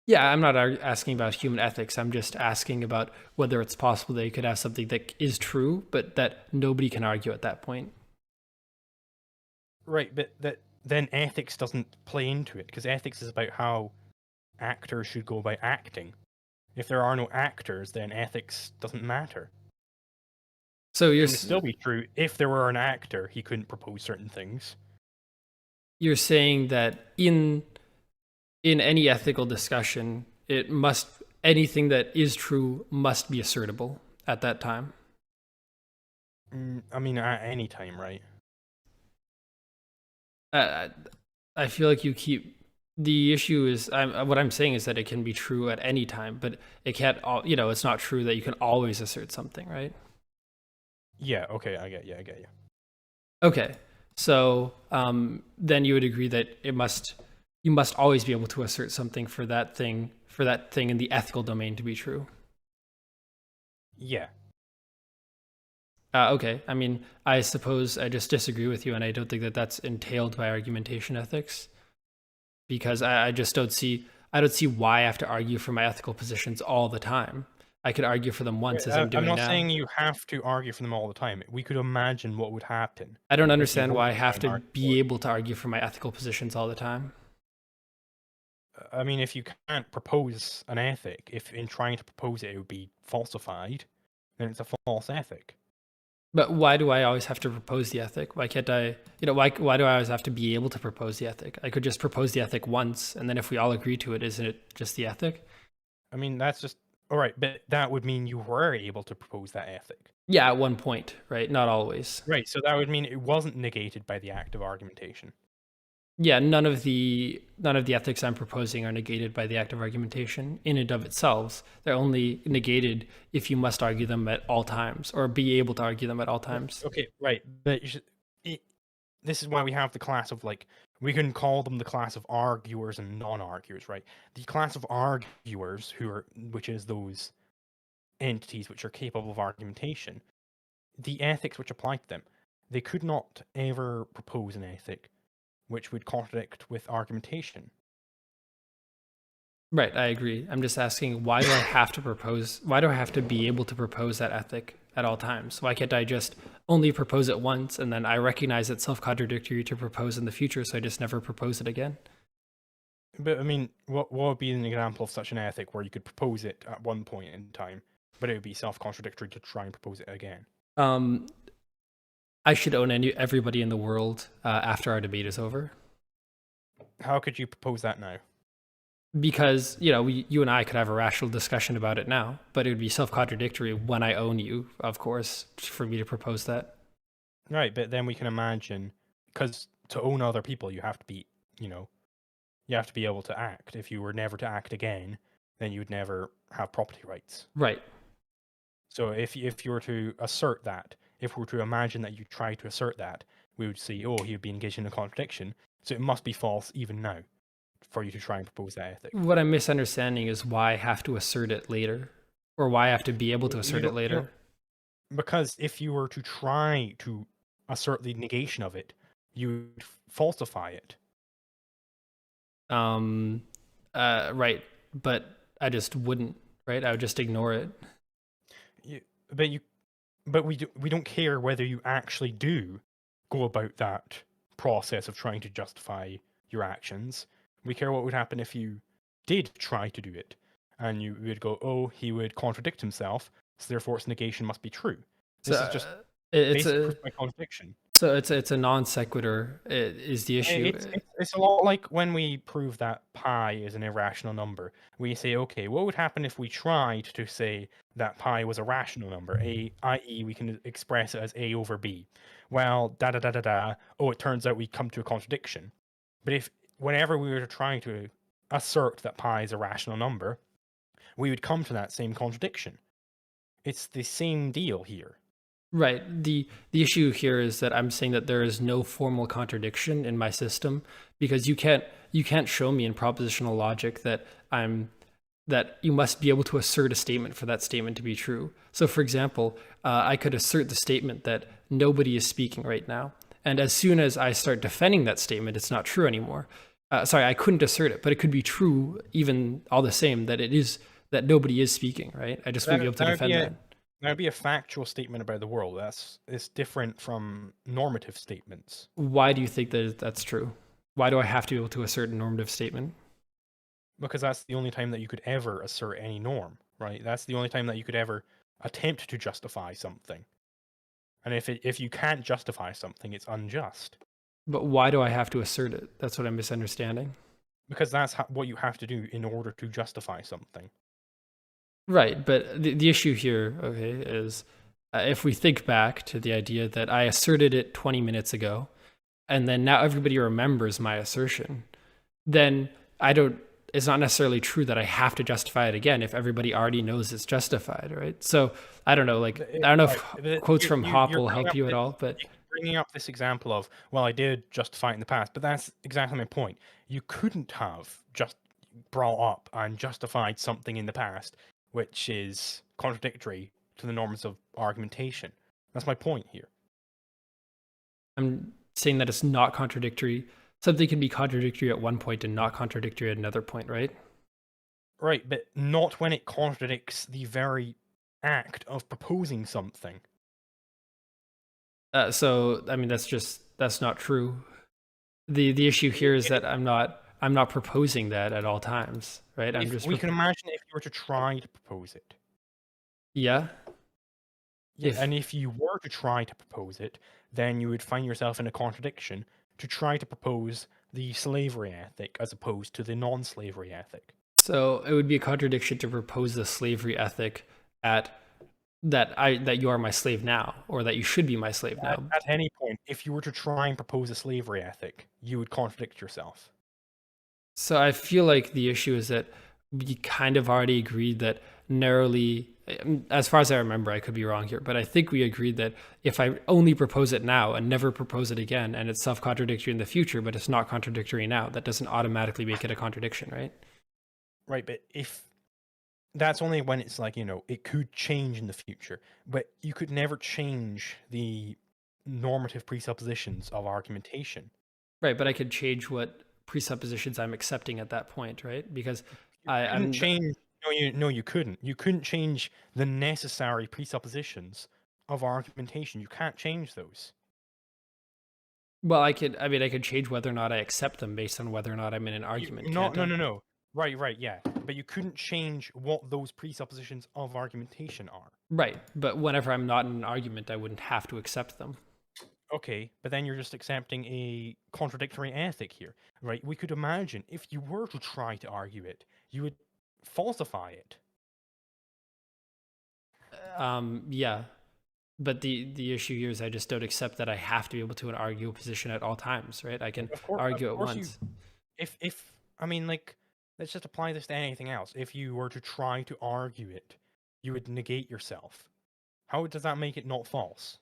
Yeah, I'm not asking about human ethics. I'm just asking about whether it's possible that you could have something that is true, but that nobody can argue at that point. Right, but then ethics doesn't play into it, because ethics is about how actors should go about acting. If there are no actors, then ethics doesn't matter. So it would still be true. If there were an actor, he couldn't propose certain things. You're saying that in any ethical discussion, anything that is true must be assertable at that time. I mean, at any time, right? I feel like the issue is, what I'm saying is that it can be true at any time, but it can't, it's not true that you can always assert something, right? Yeah, okay, I get you. Okay, so then you would agree that you must always be able to assert something for that thing in the ethical domain to be true. Yeah. Okay, I mean, I suppose I just disagree with you, and I don't think that that's entailed by argumentation ethics, because I just don't see why I have to argue for my ethical positions all the time. I could argue for them once, as I'm doing now. I'm not saying you have to argue for them all the time. We could imagine what would happen. I don't understand why I have to be able to argue for my ethical positions all the time. I mean, if you can't propose an ethic, if in trying to propose it would be falsified, then it's a false ethic. But why do I always have to propose the ethic? Why can't I, why do I always have to be able to propose the ethic? I could just propose the ethic once, and then if we all agree to it, isn't it just the ethic? I mean, that's just, all right, but that would mean you were able to propose that ethic. Yeah, at one point, right? Not always. Right, so that would mean it wasn't negated by the act of argumentation. Yeah, none of the ethics I'm proposing are negated by the act of argumentation in and of themselves. They're only negated if you must argue them at all times, or be able to argue them at all times. Okay, right. But this is why we have the class of, like, we can call them the class of arguers and non-arguers, right? The class of arguers, which is those entities which are capable of argumentation, the ethics which apply to them, they could not ever propose an ethic which would contradict with argumentation. Right, I agree. I'm just asking, why do I have to be able to propose that ethic at all times? Why can't I just only propose it once and then I recognize it's self-contradictory to propose in the future, so I just never propose it again? But I mean, what would be an example of such an ethic where you could propose it at one point in time, but it would be self-contradictory to try and propose it again? I should own everybody in the world after our debate is over. How could you propose that now? Because, you and I could have a rational discussion about it now, but it would be self-contradictory when I own you, of course, for me to propose that. Right, but then we can imagine, because to own other people, you have to be, you have to be able to act. If you were never to act again, then you would never have property rights. Right. So if you were to assert that, if we were to imagine that you try to assert that, we would see, oh, he would be engaged in a contradiction, so it must be false even now for you to try and propose that ethic. What I'm misunderstanding is why I have to assert it later, or why I have to be able to assert it later. Because if you were to try to assert the negation of it, you would falsify it. Right, but I just wouldn't, right? I would just ignore it. But we don't care whether you actually do go about that process of trying to justify your actions. We care what would happen if you did try to do it, and you would go, oh, he would contradict himself, so therefore its negation must be true. This is just basic proof by contradiction. So it's a non sequitur is the issue. It's a lot like when we prove that pi is an irrational number. We say, okay, what would happen if we tried to say that pi was a rational number, i.e. we can express it as a over b. Well, oh, it turns out we come to a contradiction. But whenever we were trying to assert that pi is a rational number, we would come to that same contradiction. It's the same deal here. Right. The issue here is that I'm saying that there is no formal contradiction in my system, because you can't show me in propositional logic that you must be able to assert a statement for that statement to be true. So for example, I could assert the statement that nobody is speaking right now, and as soon as I start defending that statement, it's not true anymore. Sorry, I couldn't assert it, but it could be true even all the same that nobody is speaking, right? I just wouldn't be able to defend that. That would be a factual statement about the world. It's different from normative statements. Why do you think that that's true? Why do I have to be able to assert a normative statement? Because that's the only time that you could ever assert any norm, right? That's the only time that you could ever attempt to justify something. And if you can't justify something, it's unjust. But why do I have to assert it? That's what I'm misunderstanding. Because that's what you have to do in order to justify something. Right, but the issue here, okay, is if we think back to the idea that I asserted it 20 minutes ago, and then now everybody remembers my assertion, then it's not necessarily true that I have to justify it again if everybody already knows it's justified, right? So I don't know, I don't know if quotes from Hoppe will help you at all, but bringing up this example of, well, I did justify it in the past, but that's exactly my point. You couldn't have just brought up and justified something in the past which is contradictory to the norms of argumentation. That's my point here. I'm saying that it's not contradictory. Something can be contradictory at one point and not contradictory at another point, right? Right, but not when it contradicts the very act of proposing something. So, I mean, that's not true. The issue here is that I'm not proposing that at all times, right? We can imagine if you were to try to propose it. Yeah. And if you were to try to propose it, then you would find yourself in a contradiction to try to propose the slavery ethic as opposed to the non-slavery ethic. So it would be a contradiction to propose the slavery ethic that you are my slave now, or that you should be my slave now. At any point, if you were to try and propose a slavery ethic, you would contradict yourself. So I feel like the issue is that we kind of already agreed that narrowly as far as I remember, I could be wrong here, but I think we agreed that if I only propose it now and never propose it again, and it's self-contradictory in the future, but it's not contradictory now, that doesn't automatically make it a contradiction, right? Right, but if that's only when it's like, it could change in the future, but you could never change the normative presuppositions of argumentation. Right, but I could change what presuppositions I'm accepting at that point, right? Because You couldn't change. No, you couldn't. You couldn't change the necessary presuppositions of argumentation. You can't change those. well, I could change whether or not I accept them based on whether or not I'm in an argument. No, Can't I? no. Right, yeah. But you couldn't change what those presuppositions of argumentation are. Right, but whenever I'm not in an argument, I wouldn't have to accept them. Okay, but then you're just accepting a contradictory ethic here, right? We could imagine if you were to try to argue it, you would falsify it. Yeah, but the issue here is I just don't accept that I have to be able to argue a position at all times, right? I can argue it once. If I mean, like, let's just apply this to anything else. If you were to try to argue it, you would negate yourself. How does that make it not false?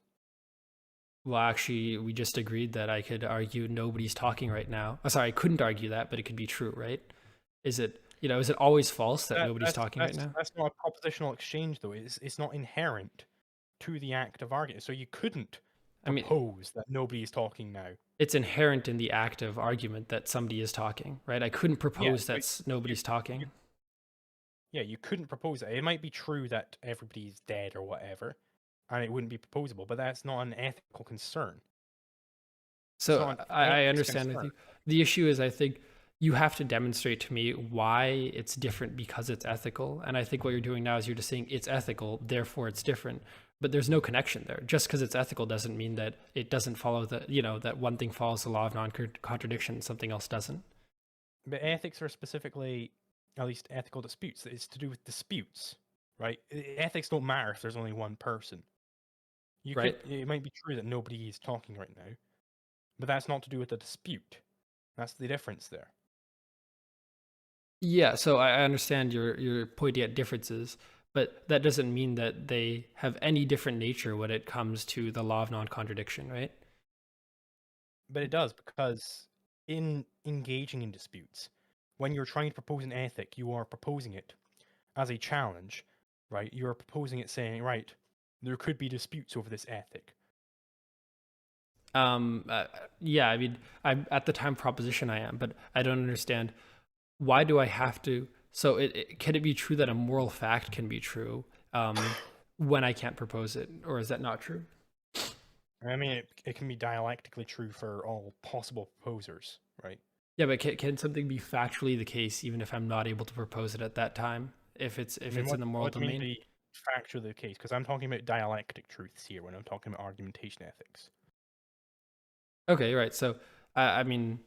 Well, actually, we just agreed that I could argue nobody's talking right now. Oh, sorry, I couldn't argue that, but it could be true, right? Is it always false that nobody's talking right now? That's not a propositional exchange, though. It's not inherent to the act of arguing. So you couldn't propose that nobody is talking now. It's inherent in the act of argument that somebody is talking, right? I couldn't propose that nobody's talking. Yeah, you couldn't propose that. It might be true that everybody's dead or whatever, and it wouldn't be proposable, but that's not an ethical concern. So I understand with you. The issue is I think you have to demonstrate to me why it's different because it's ethical. And I think what you're doing now is you're just saying it's ethical, therefore it's different. But there's no connection there. Just because it's ethical doesn't mean that it doesn't follow that one thing follows the law of non-contradiction, something else doesn't. But ethics are specifically, at least ethical disputes. It's to do with disputes, right? Ethics don't matter if there's only one person. It might be true that nobody is talking right now, but that's not to do with the dispute. That's the difference there. Yeah, so I understand you're pointing at differences, but that doesn't mean that they have any different nature when it comes to the law of non-contradiction, right? But it does, because in engaging in disputes, when you're trying to propose an ethic, you are proposing it as a challenge, right? You are proposing it saying, right, there could be disputes over this ethic. Yeah, I mean, I'm at the time proposition I am, but I don't understand why do I have to. So can it be true that a moral fact can be true when I can't propose it, or is that not true? I mean, it can be dialectically true for all possible proposers, right? Yeah, but can something be factually the case even if I'm not able to propose it at that time? If it's in the moral domain? What do you mean factually the case? Because I'm talking about dialectic truths here when I'm talking about argumentation ethics. Okay, right. So I mean,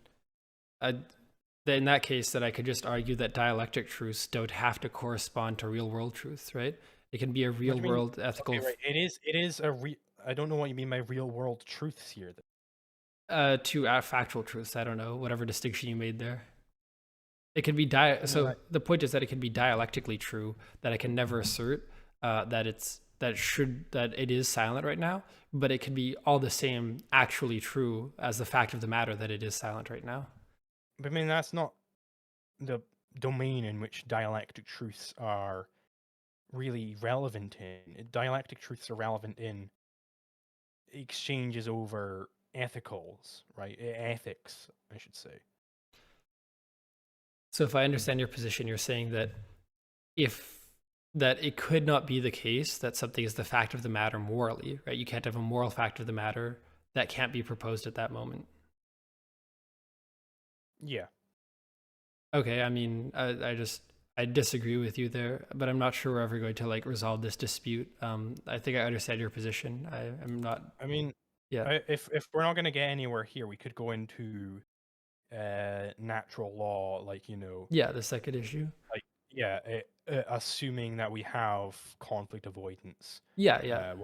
in that case, that I could just argue that dialectic truths don't have to correspond to real world truths, right? It can be a real world ethical. Okay, right. It is a I don't know what you mean by real world truths here. To factual truths. I don't know, whatever distinction you made there. It can be so the point is that it can be dialectically true that I can never assert that it is silent right now, but it can be all the same actually true as the fact of the matter that it is silent right now. But I mean, that's not the domain in which dialectic truths are really relevant in. Dialectic truths are relevant in exchanges over ethicals, right? Ethics, I should say. So if I understand your position, you're saying that that it could not be the case that something is the fact of the matter morally, right? You can't have a moral fact of the matter that can't be proposed at that moment. Yeah. Okay, I mean, I disagree with you there, but I'm not sure we're ever going to resolve this dispute. I think I understand your position. I'm not. I mean, yeah. If we're not going to get anywhere here, we could go into natural law, Yeah, the second issue. Assuming that we have conflict avoidance. Yeah.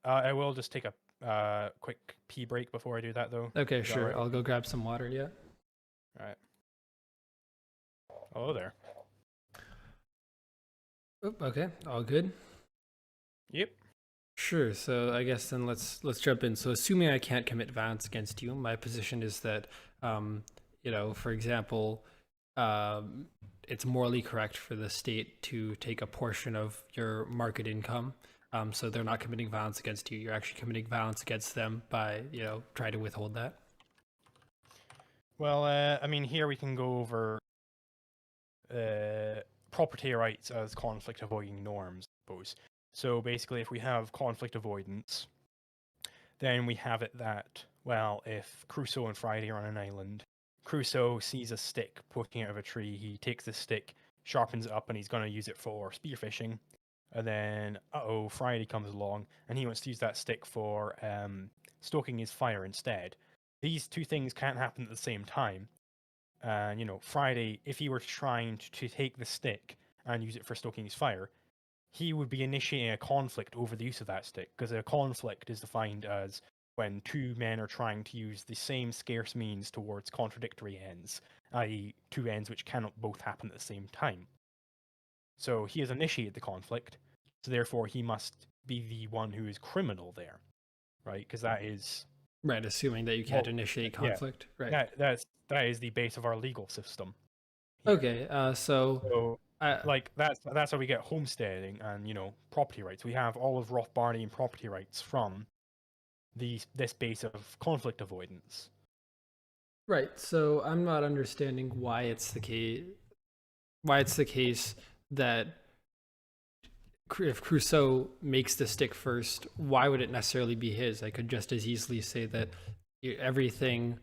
I will just take a quick pee break before I do that, though. Okay, sure. Right? I'll go grab some water. Yeah. All right. Hello there. Oh, okay, all good. Yep. Sure. So I guess then let's jump in. So assuming I can't commit violence against you, my position is that, um, for example, um, it's morally correct for the state to take a portion of your market income. So they're not committing violence against you. You're actually committing violence against them by, trying to withhold that. Well, I mean, here we can go over property rights as conflict avoiding norms, I suppose. So basically, if we have conflict avoidance, then we have it that, well, if Crusoe and Friday are on an island, Crusoe sees a stick poking out of a tree, he takes the stick, sharpens it up, and he's going to use it for spearfishing. And then, Friday comes along, and he wants to use that stick for stoking his fire instead. These two things can't happen at the same time. And, Friday, if he were trying to take the stick and use it for stoking his fire, he would be initiating a conflict over the use of that stick, because a conflict is defined as when two men are trying to use the same scarce means towards contradictory ends, i.e., two ends which cannot both happen at the same time. So he has initiated the conflict, so therefore he must be the one who is criminal there, right? Because that is Right. Assuming that you can't initiate conflict. Right. that is the base of our legal system here. Okay. So Like that's how we get homesteading and property rights. We have all of Rothbardian property rights from this base of conflict avoidance. right. So I'm not understanding why it's the case. Why it's the case that if Crusoe makes the stick first, why would it necessarily be his? I could just as easily say that everything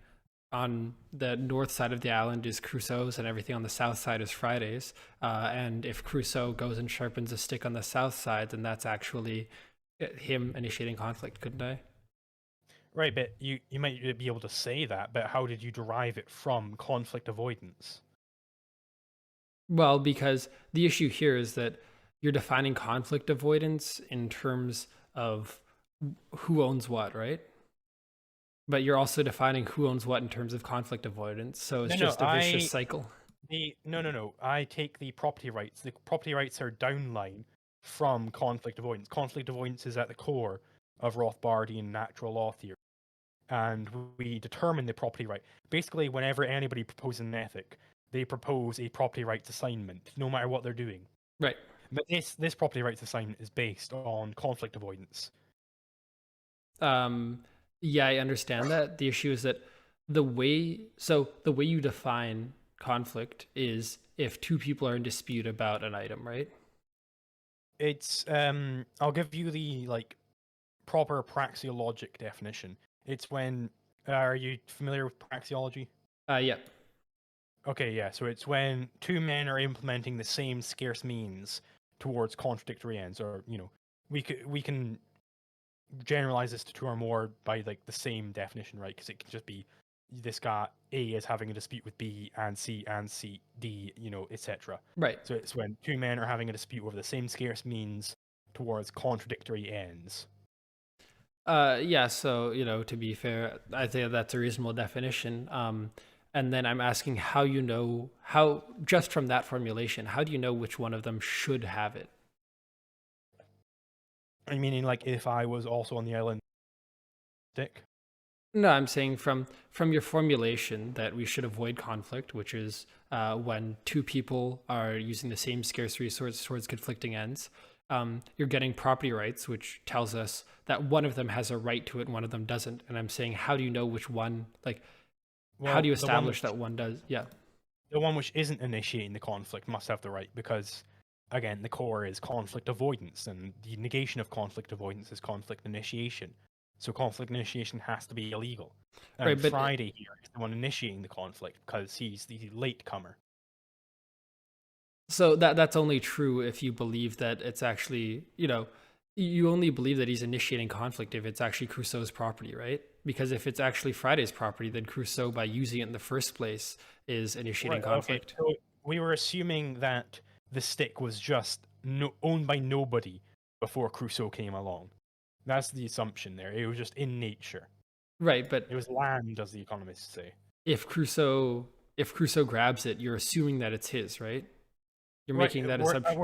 on the north side of the island is Crusoe's and everything on the south side is Friday's. And if Crusoe goes and sharpens a stick on the south side, then that's actually him initiating conflict, couldn't I? Right, but you might be able to say that, but how did you derive it from conflict avoidance? Well, because the issue here is that you're defining conflict avoidance in terms of who owns what, right? But you're also defining who owns what in terms of conflict avoidance. So it's just a vicious cycle. No. I take the property rights. The property rights are downline from conflict avoidance. Conflict avoidance is at the core of Rothbardian natural law theory. And we determine the property right. Basically, whenever anybody proposes an ethic, they propose a property rights assignment, no matter what they're doing. Right. But this property rights assignment is based on conflict avoidance. Yeah, I understand that. The issue is that the way you define conflict is if two people are in dispute about an item, right? It's I'll give you the proper praxeologic definition. It's when are you familiar with praxeology? Yeah. Okay, yeah. So it's when two men are implementing the same scarce means towards contradictory ends, or we can generalize this to two or more by the same definition, right? Because it can just be this guy A is having a dispute with B and C D, etc. Right. So it's when two men are having a dispute over the same scarce means towards contradictory ends. Yeah, so, to be fair, I think that's a reasonable definition. And then I'm asking how just from that formulation, how do you know which one of them should have it? I meaning if I was also on the island stick? No, I'm saying from your formulation that we should avoid conflict, which is when two people are using the same scarce resource towards conflicting ends. You're getting property rights, which tells us that one of them has a right to it and one of them doesn't. And I'm saying, how do you know which one? How do you establish that one does? Yeah. The one which isn't initiating the conflict must have the right, because, again, the core is conflict avoidance, and the negation of conflict avoidance is conflict initiation. So conflict initiation has to be illegal. And Right, but Friday here is the one initiating the conflict because he's the latecomer. so that's only true if you believe that it's actually, you only believe that he's initiating conflict if it's actually Crusoe's property, right? Because if it's actually Friday's property, then Crusoe, by using it in the first place, is initiating conflict. Okay. So we were assuming that the stick was just owned by nobody before Crusoe came along. That's the assumption there. It was just in nature. Right, but It was land, as the economists say. if Crusoe grabs it, you're assuming that it's his, right? You're Right, making that we're assumption.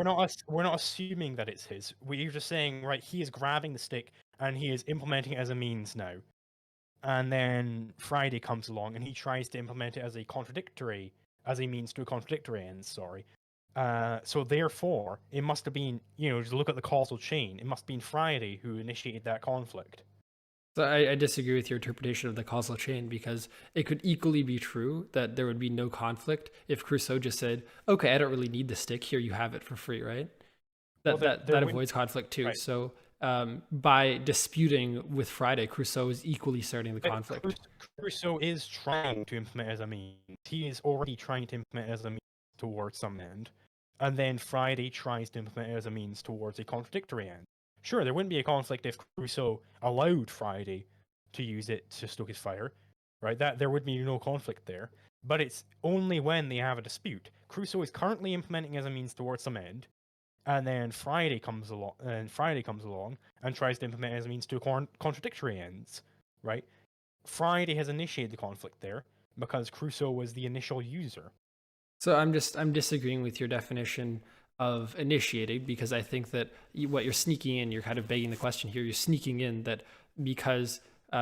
we're not assuming that it's his. We're just saying, right, he is grabbing the stick and he is implementing it as a means now. And then Friday comes along and he tries to implement it as a means to a contradictory end, sorry. So therefore, it must have been, just look at the causal chain. It must have been Friday who initiated that conflict. So I disagree with your interpretation of the causal chain because it could equally be true that there would be no conflict if Crusoe just said, "Okay, I don't really need the stick. Here, you have it for free," right? Well, That avoids conflict too. right. So by disputing with Friday, Crusoe is equally starting the But conflict. Crusoe is trying to implement it as a means. He is already trying to implement it as a means towards some end. And then Friday tries to implement it as a means towards a contradictory end. Sure, there wouldn't be a conflict if Crusoe allowed Friday to use it to stoke his fire, right? That there would be no conflict there. But it's only when they have a dispute. Crusoe is currently implementing as a means towards some end, and then Friday comes along, and tries to implement it as a means to contradictory ends, right? Friday has initiated the conflict there because Crusoe was the initial user. So I'm disagreeing with your definition of initiating because I think that what you're sneaking in, you're kind of begging the question here. You're sneaking in that because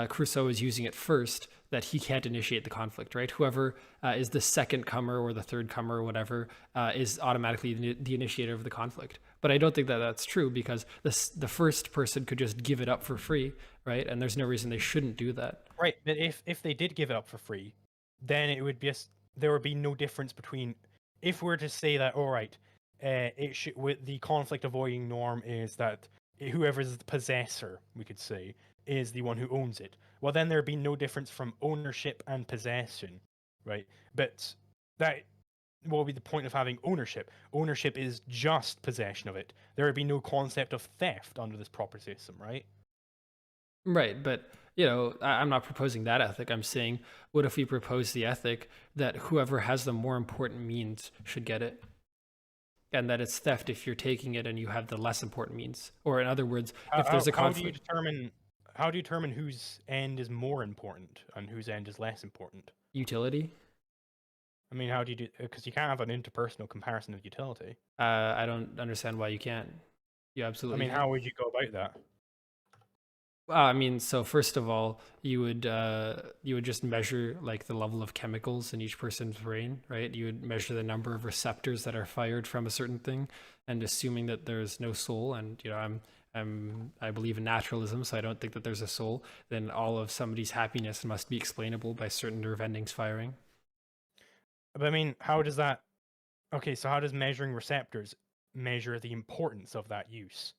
Crusoe is using it first, that he can't initiate the conflict, right? Whoever is the second comer or the third comer or whatever is automatically the initiator of the conflict. But I don't think that that's true because the first person could just give it up for free, right? And there's no reason they shouldn't do that. Right, but if they did give it up for free, then it would be there would be no difference between if we're to say that all right, it should with the conflict avoiding norm is that whoever is the possessor, we could say, is the one who owns it. Well, then there'd be no difference from ownership and possession, right? But that what would be the point of having ownership? Ownership is just possession of it. There would be no concept of theft under this proper system, right? Right, but I'm not proposing that ethic. I'm saying, what if we propose the ethic that whoever has the more important means should get it, and that it's theft if you're taking it and you have the less important means, or in other words, if there's a How do you conflict, determine whose end is more important and whose end is less important? utility. I mean, how do you do? Because you can't have an interpersonal comparison of utility. I don't understand why you can't. You I absolutely mean, can. how would you go about that? I mean, so first of all, you would just measure like the level of chemicals in each person's brain, right? You would measure the number of receptors that are fired from a certain thing, and assuming that there's no soul, and I believe in naturalism, so I don't think that there's a soul. Then all of somebody's happiness must be explainable by certain nerve endings firing. But I mean, how does that? Okay, so how does measuring receptors measure the importance of that use?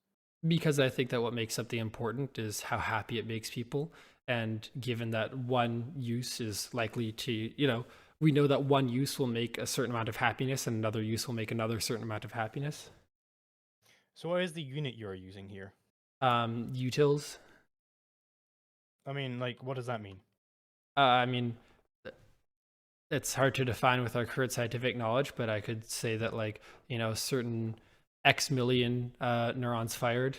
Because I think that what makes something important is how happy it makes people. And given that one use is likely to, we know that one use will make a certain amount of happiness and another use will make another certain amount of happiness. So, what is the unit you're using here? Utils. I mean, like, what does that mean? I mean, it's hard to define with our current scientific knowledge, but I could say that, like, certain X million neurons fired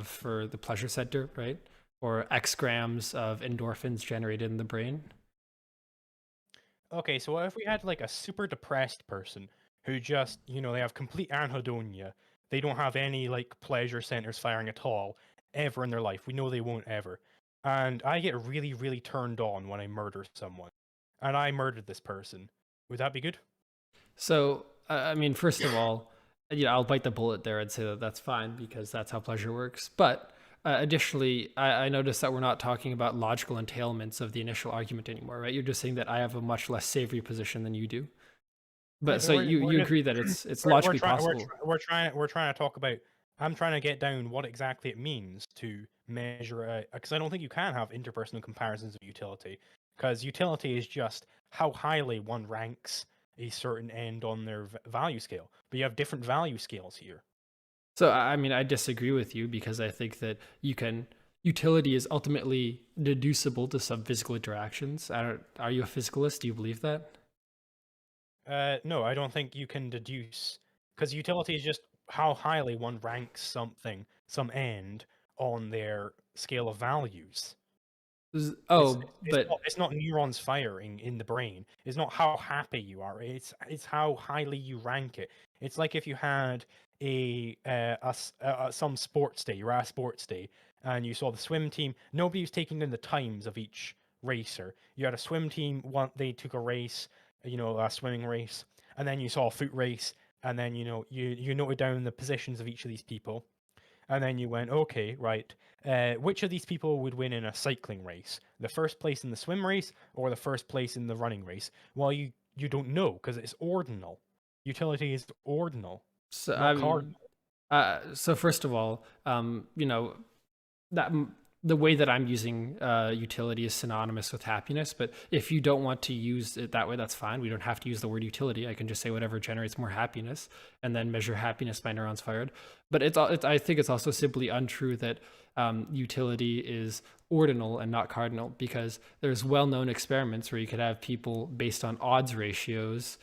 for the pleasure center, right? Or X grams of endorphins generated in the brain. Okay, so what if we had like a super depressed person who just, they have complete anhedonia. They don't have any like pleasure centers firing at all ever in their life. We know they won't ever. And I get really, really turned on when I murder someone. And I murdered this person. Would that be good? So, I mean, first of all, I'll bite the bullet there and say that that's fine because that's how pleasure works. But additionally, I noticed that we're not talking about logical entailments of the initial argument anymore, right? You're just saying that I have a much less savory position than you do. Right, But but so we're you just agree that it's logically possible. we're trying to talk about. I'm trying to get down what exactly it means to measure because I don't think you can have interpersonal comparisons of utility because utility is just how highly one ranks a certain end on their value scale. But you have different value scales here. So, I mean, I disagree with you because I think that utility is ultimately deducible to some physical interactions. Are you a physicalist? Do you believe that? No, I don't think you can deduce because utility is just how highly one ranks something, some end on their scale of values. Oh, but It's not neurons firing in the brain. It's not how happy you are. It's how highly you rank it. It's like if you had some sports day, you're at a sports day, and you saw the swim team. Nobody was taking in the times of each racer. You had a swim team. They took a race, a swimming race, and then you saw a foot race, and then you noted down the positions of each of these people. And then you went, okay, right. Which of these people would win in a cycling race? The first place in the swim race or the first place in the running race? Well, you don't know because it's ordinal. Utility is ordinal, so not cardinal. so first of all, that the way that I'm using utility is synonymous with happiness. But if you don't want to use it that way, that's fine. We don't have to use the word utility. I can just say whatever generates more happiness, and then measure happiness by neurons fired. But I think it's also simply untrue that utility is ordinal and not cardinal, because there's well-known experiments where you could have people based on odds ratios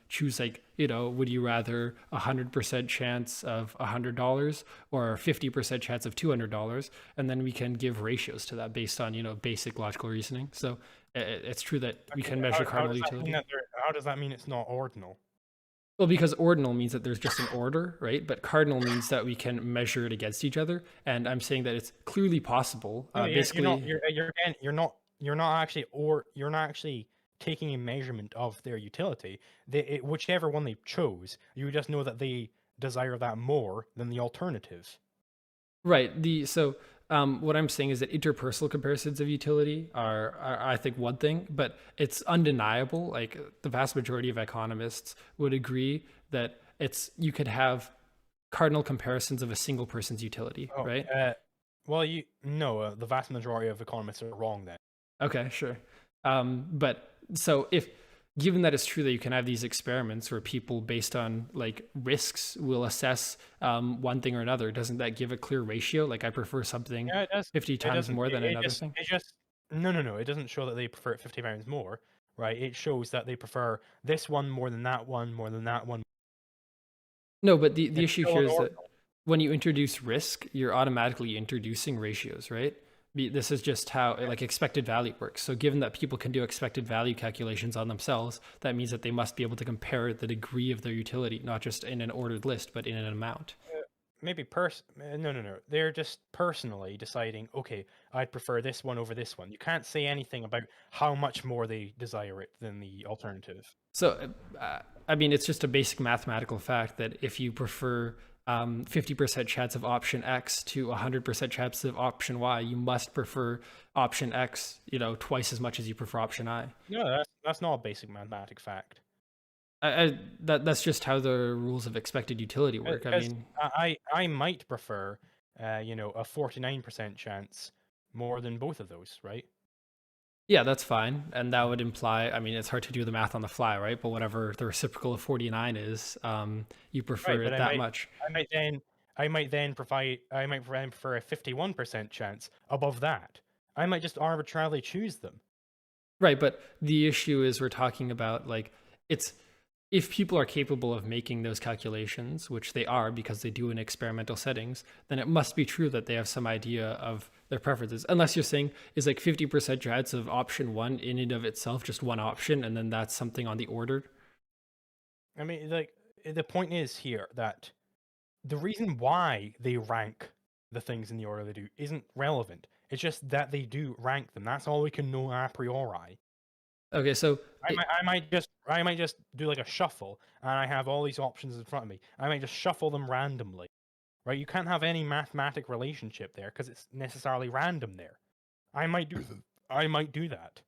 choose, like, would you rather 100% chance of $100 or 50% chance of $200, and then we can give ratios to that based on basic logical reasoning. So it's true that we can measure cardinal utility. How does that mean it's not ordinal? Well, because ordinal means that there's just an order, right? But cardinal means that we can measure it against each other. And I'm saying that it's clearly possible. No, Basically, you're not actually taking a measurement of their utility. Whichever one they chose, you just know that they desire that more than the alternative. right. What I'm saying is that interpersonal comparisons of utility are, I think, one thing, but it's undeniable. Like, the vast majority of economists would agree that you could have cardinal comparisons of a single person's utility, right? Well, the vast majority of economists are wrong then. Okay, sure. But so given that it's true that you can have these experiments where people, based on like risks, will assess one thing or another, doesn't that give a clear ratio? Like, I prefer something Yeah, it does. 50 times more than another thing. No. It doesn't show that they prefer it 50 times more, right? It shows that they prefer this one more than that one, more than that one. No, but the issue still here an is that ordinal. when you introduce risk, you're automatically introducing ratios, right? This is just how like expected value works. So given that people can do expected value calculations on themselves, that means that they must be able to compare the degree of their utility, not just in an ordered list, but in an amount. Maybe no. They're just personally deciding, okay, I'd prefer this one over this one. You can't say anything about how much more they desire it than the alternative. So, I mean, it's just a basic mathematical fact that if you prefer 50% chance of option X to 100% chance of option Y, you must prefer option X, twice as much as you prefer option I. No, that's not a basic mathematic fact. That's just how the rules of expected utility work. I mean, I might prefer, a 49% chance more than both of those, right? yeah, that's fine. And that would imply, I mean, it's hard to do the math on the fly, right? But whatever the reciprocal of 49 is, you prefer Right, it but that much. I might then prefer a 51% chance above that. I might just arbitrarily choose them. Right, but the issue is we're talking about, like, it's if people are capable of making those calculations, which they are because they do in experimental settings, then it must be true that they have some idea of their preferences. Unless you're saying is like 50% chance of option one in and of itself just one option, and then that's something on the ordered. I mean, like, the point is here that the reason why they rank the things in the order they do isn't relevant. It's just that they do rank them. That's all we can know a priori. Okay, so I might just do like a shuffle, and I have all these options in front of me. I might just shuffle them randomly, right? You can't have any mathematic relationship there because it's necessarily random there. I might do that.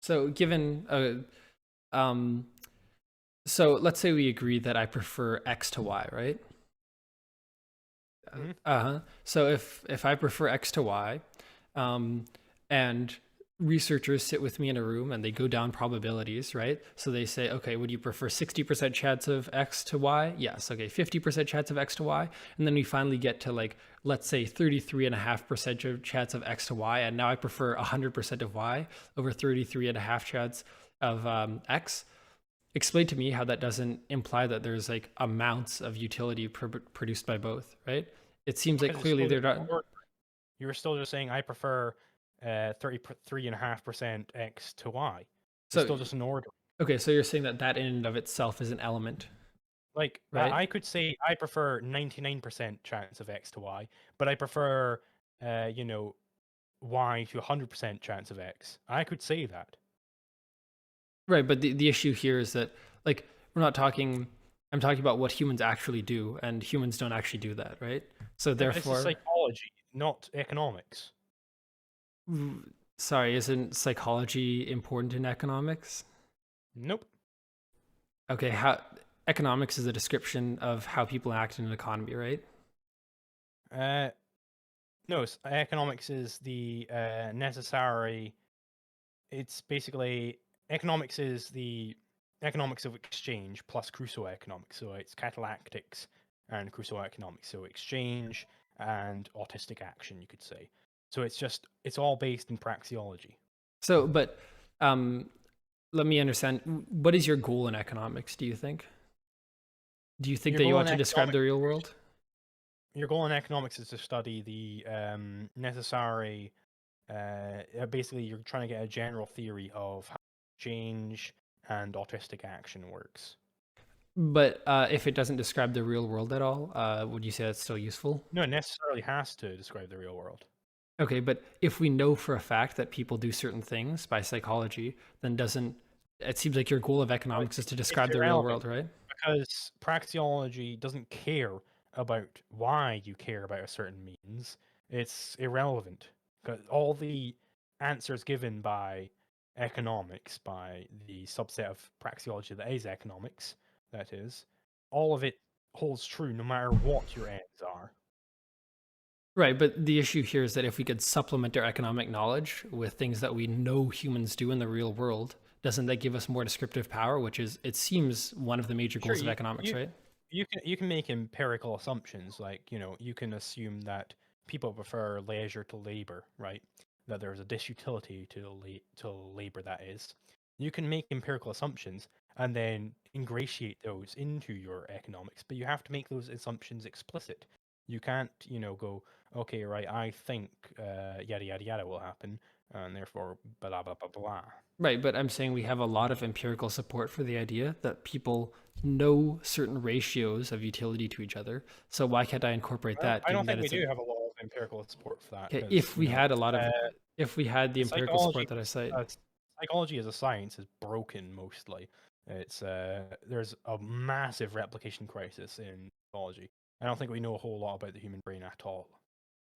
so given so let's say we agree that I prefer X to Y, right? Mhm. So if I prefer X to Y, and researchers sit with me in a room and they go down probabilities, right? So they say, okay, would you prefer 60% chance of X to Y? Yes. Okay, 50% chance of X to Y. And then we finally get to, like, let's say 33.5% of chance of X to Y. And now I prefer 100% of Y over 33.5 chance of X. Explain to me how that doesn't imply that there's like amounts of utility produced by both, right? It seems like Because it's clearly still they're just not. order. You're still just saying I prefer 33.5% x to y. It's So still just an order. okay, so you're saying that that in and of itself is an element, Like right? I could say I prefer 99% chance of x to y, but I prefer you know, y to 100% chance of x. I could say that. Right, but the issue here is that like we're not talking I'm talking about what humans actually do, and humans don't actually do that, right? So Yeah, but this is therefore, psychology, not economics. sorry, isn't psychology important in economics? Nope. Okay, how economics is a description of how people act in an economy, right? Uh, no, economics is the necessary. It's basically economics is the economics of exchange plus Crusoe economics. So it's catalactics and Crusoe economics. So exchange and autistic action, you could say. So it's all based in praxeology. So, but um, let me understand. What is your goal in economics? Do you think? Do you think Your that you goal ought in to describe economics, the real world? your goal in economics is to study the necessary. Basically, you're trying to get a general theory of how change and autistic action works. But if it doesn't describe the real world at all, would you say that's still useful? No, it necessarily has to describe the real world. Okay, but if we know for a fact that people do certain things by psychology, then doesn't it seems like your goal of But economics is to it's describe the real irrelevant world, right? because praxeology doesn't care about why you care about a certain means. It's irrelevant because all the answers given by economics, by the subset of praxeology that is economics, that is, all of it holds true no matter what your ends are. Right, but the issue here is that if we could supplement our economic knowledge with things that we know humans do in the real world, doesn't that give us more descriptive power, which is it seems one of the major Sure, goals of economics, right? you can make empirical assumptions, like you can assume that people prefer leisure to labor, right? That there's a disutility to labor, that is. You can make empirical assumptions and then ingratiate those into your economics, but you have to make those assumptions explicit. You can't, go, okay, right, I think yada yada yada will happen, and therefore blah blah blah blah. Right, but I'm saying we have a lot of empirical support for the idea that people know certain ratios of utility to each other. So why can't I incorporate that, I don't given that think we it's do a have a lot of empirical support for that okay, because if we had a lot of uh, if we had the empirical psychology support that I cite. uh, psychology as a science is broken mostly. It's there's a massive replication crisis in psychology. I don't think we know a whole lot about the human brain at all.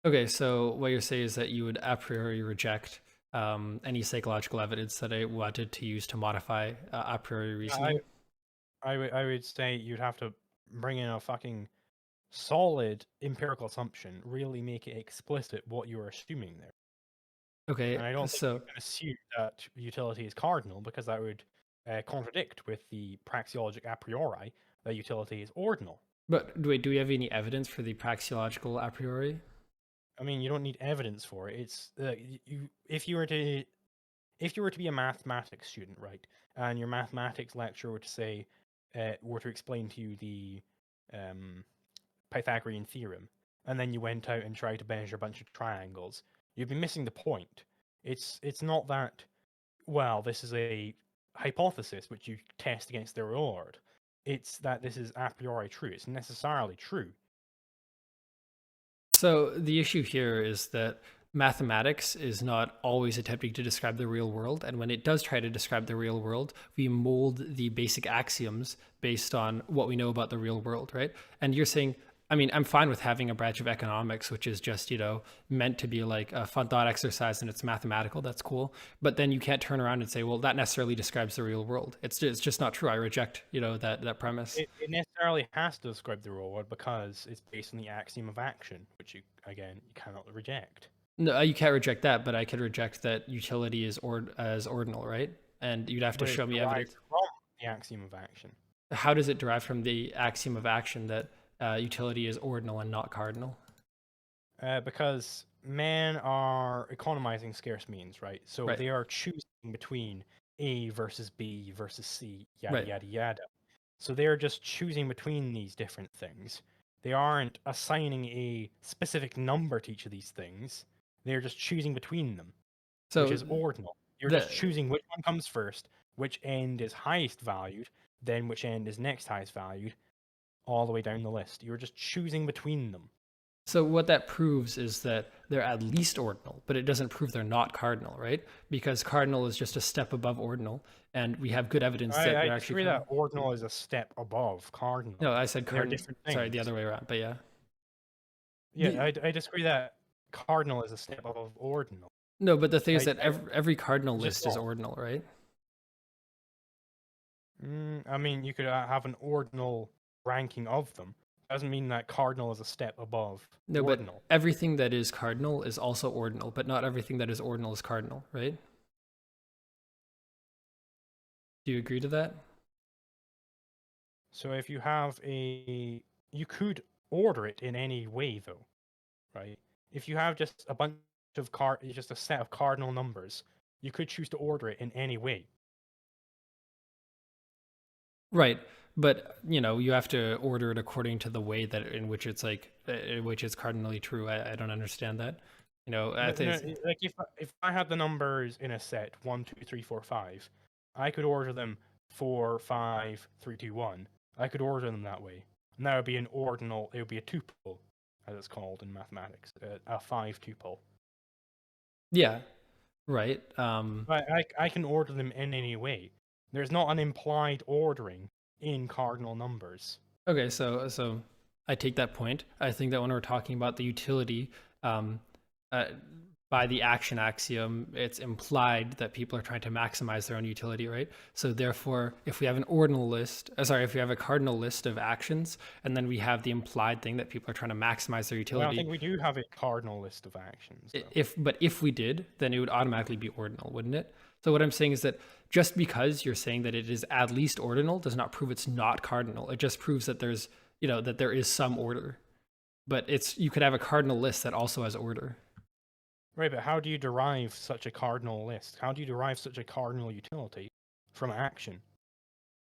Okay, so what you're saying is that you would a priori reject any psychological evidence that I wanted to use to modify a priori I reasoning. I would say you'd have to bring in a fucking solid empirical assumption, really make it explicit what you're assuming there. Okay, And I don't think you so can assume that utility is cardinal because that would contradict with the praxeologic a priori that utility is ordinal. but wait, do we have any evidence for the praxeological a priori? I mean, you don't need evidence for it. It's you if you were to be a mathematics student, right, and your mathematics lecturer were to say were to explain to you the um, Pythagorean theorem, and then you went out and tried to measure a bunch of triangles, you'd be missing the point. It's not that, well, this is a hypothesis which you test against the real world. It's that this is a priori true. It's necessarily true. So the issue here is that mathematics is not always attempting to describe the real world, and when it does try to describe the real world, we mold the basic axioms based on what we know about the real world, right? And you're saying, I mean, I'm fine with having a branch of economics which is just, meant to be like a fun thought exercise and it's mathematical. That's cool. But then you can't turn around and say, well, that necessarily describes the real world. It's just not true. I reject, that premise. It necessarily has to describe the real world because it's based on the axiom of action, which you cannot reject. No, you can't reject that, but I could reject that utility is as ordinal, right? And you'd have to But it's show me derived evidence. from the axiom of action. How does it derive from the axiom of action that utility is ordinal and not cardinal? Because men are economizing scarce means, right? So Right, they are choosing between A versus B versus C, yada right. yada yada. So they're just choosing between these different things. They aren't assigning a specific number to each of these things. They're just choosing between them. So which is ordinal. You're the just choosing which one comes first, which end is highest valued, then which end is next highest valued, all the way down the list. You're just choosing between them. So what that proves is that they're at least ordinal, but it doesn't prove they're not cardinal, right? Because cardinal is just a step above ordinal, and we have good evidence that I they're disagree actually that cardinal. ordinal is a step above cardinal. No, I said They're cardinal. different Sorry, the things. other way around. But yeah. Yeah, I disagree that cardinal is a step above ordinal. No, but the thing is I- that every cardinal just list is wrong. ordinal, right? I mean, you could have an ordinal ranking of them. Doesn't mean that cardinal is a step above No, ordinal. but everything that is cardinal is also ordinal, but not everything that is ordinal is cardinal, right? Do you agree to that? So if you have you could order it in any way, though, right? If you have just a bunch of just a set of cardinal numbers, you could choose to order it in any way. Right. But, you have to order it according to the way that in which it's in which it's cardinally true. I don't understand that. I No, think like if I had the numbers in a set 1, 2, 3, 4, 5, I could order them 4, 5, 3, 2, 1. I could order them that way. And that would be an ordinal. It would be a tuple, as it's called in mathematics, a 5 tuple. yeah, right. I can order them in any way. There's not an implied ordering in cardinal numbers. Okay, so I take that point. I think that when we're talking about the utility, uh, by the action axiom, it's implied that people are trying to maximize their own utility, right? So therefore, if we have an ordinal list, if we have a cardinal list of actions, and then we have the implied thing that people are trying to maximize their Well, I utility, think we do have a cardinal list of actions. Though. if we did, then it would automatically be ordinal, wouldn't it? So what I'm saying is that just because you're saying that it is at least ordinal does not prove it's not cardinal. It just proves that there's, that there is some order. But you could have a cardinal list that also has order. Right, but how do you derive such a cardinal list? How do you derive such a cardinal utility from action?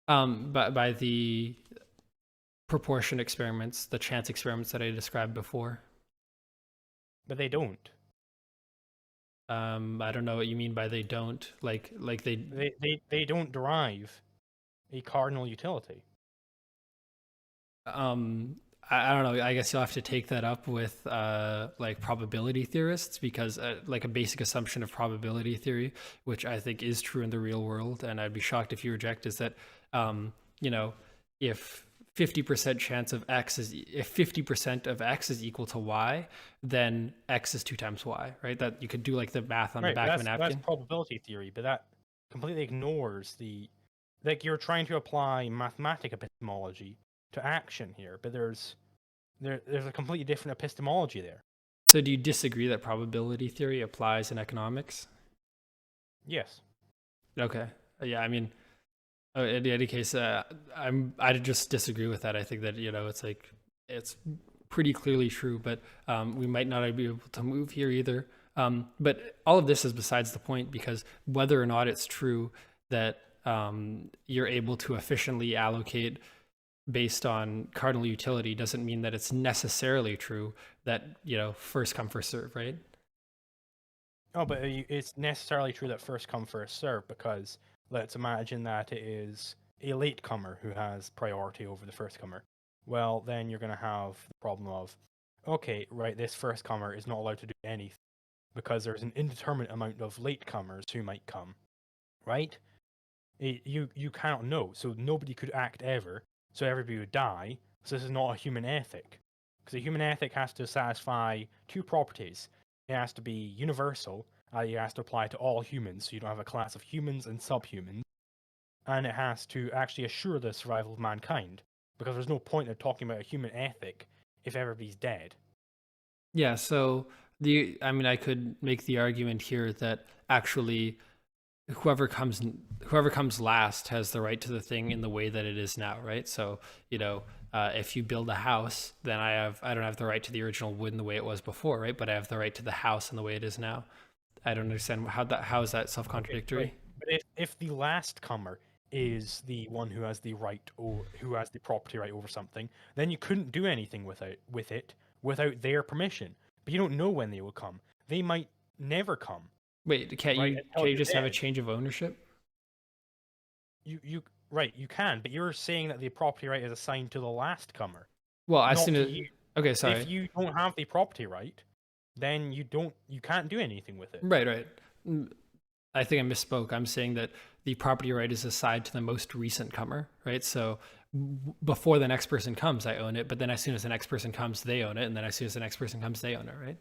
By the proportion experiments, the chance experiments that I described before. But they don't. I don't know what you mean by they don't. Like They don't derive a cardinal utility. I don't know. I guess you'll have to take that up with like probability theorists, because like a basic assumption of probability theory, which I think is true in the real world, and I'd be shocked if you reject, is that if 50% chance of if 50% of x is equal to y, then x is 2 times y, right? That you could do like the math on the back of a napkin. That's probability theory, but that completely ignores like you're trying to apply mathematic epistemology to action here, but there's a completely different epistemology there. So do you disagree that probability theory applies in economics? Yes. Okay. Yeah, I mean, in any case, I just disagree with that. I think that, it's pretty clearly true, but we might not be able to move here either. But all of this is besides the point, because whether or not it's true that you're able to efficiently allocate based on cardinal utility doesn't mean that it's necessarily true that, first come, first serve, right? Oh, but it's necessarily true that first come, first serve, because let's imagine that it is a latecomer who has priority over the first comer. Well, then you're going to have the problem of, okay, right, this first comer is not allowed to do anything because there's an indeterminate amount of latecomers who might come, right? You cannot know, so nobody could act ever, so everybody would die. So this is not a human ethic, because a human ethic has to satisfy two properties. It has to be universal, it has to apply to all humans, so you don't have a class of humans and subhumans, and it has to actually assure the survival of mankind, because there's no point in talking about a human ethic if everybody's dead. Yeah, so I could make the argument here that actually whoever comes last has the right to the thing in the way that it is now, right? So, if you build a house, then I don't have the right to the original wood in the way it was before, right? But I have the right to the house in the way it is now. I don't understand how is that self-contradictory? Okay, but if the last comer is the one who has the right or who has the property right over something, then you couldn't do anything with it without their permission. But you don't know when they will come. They might never come. Wait, can't right? you Until you're just have a dead. change of ownership? Right, you can, but you're saying that the property right is assigned to the last comer, Well, as not soon to as you. okay, If sorry. you don't have the property right, then you can't do anything with it. Right, right. I think I misspoke. I'm saying that the property right is assigned to the most recent comer, right? So before the next person comes, I own it, but then as soon as the next person comes, they own it, and then as soon as the next person comes, they own it, right?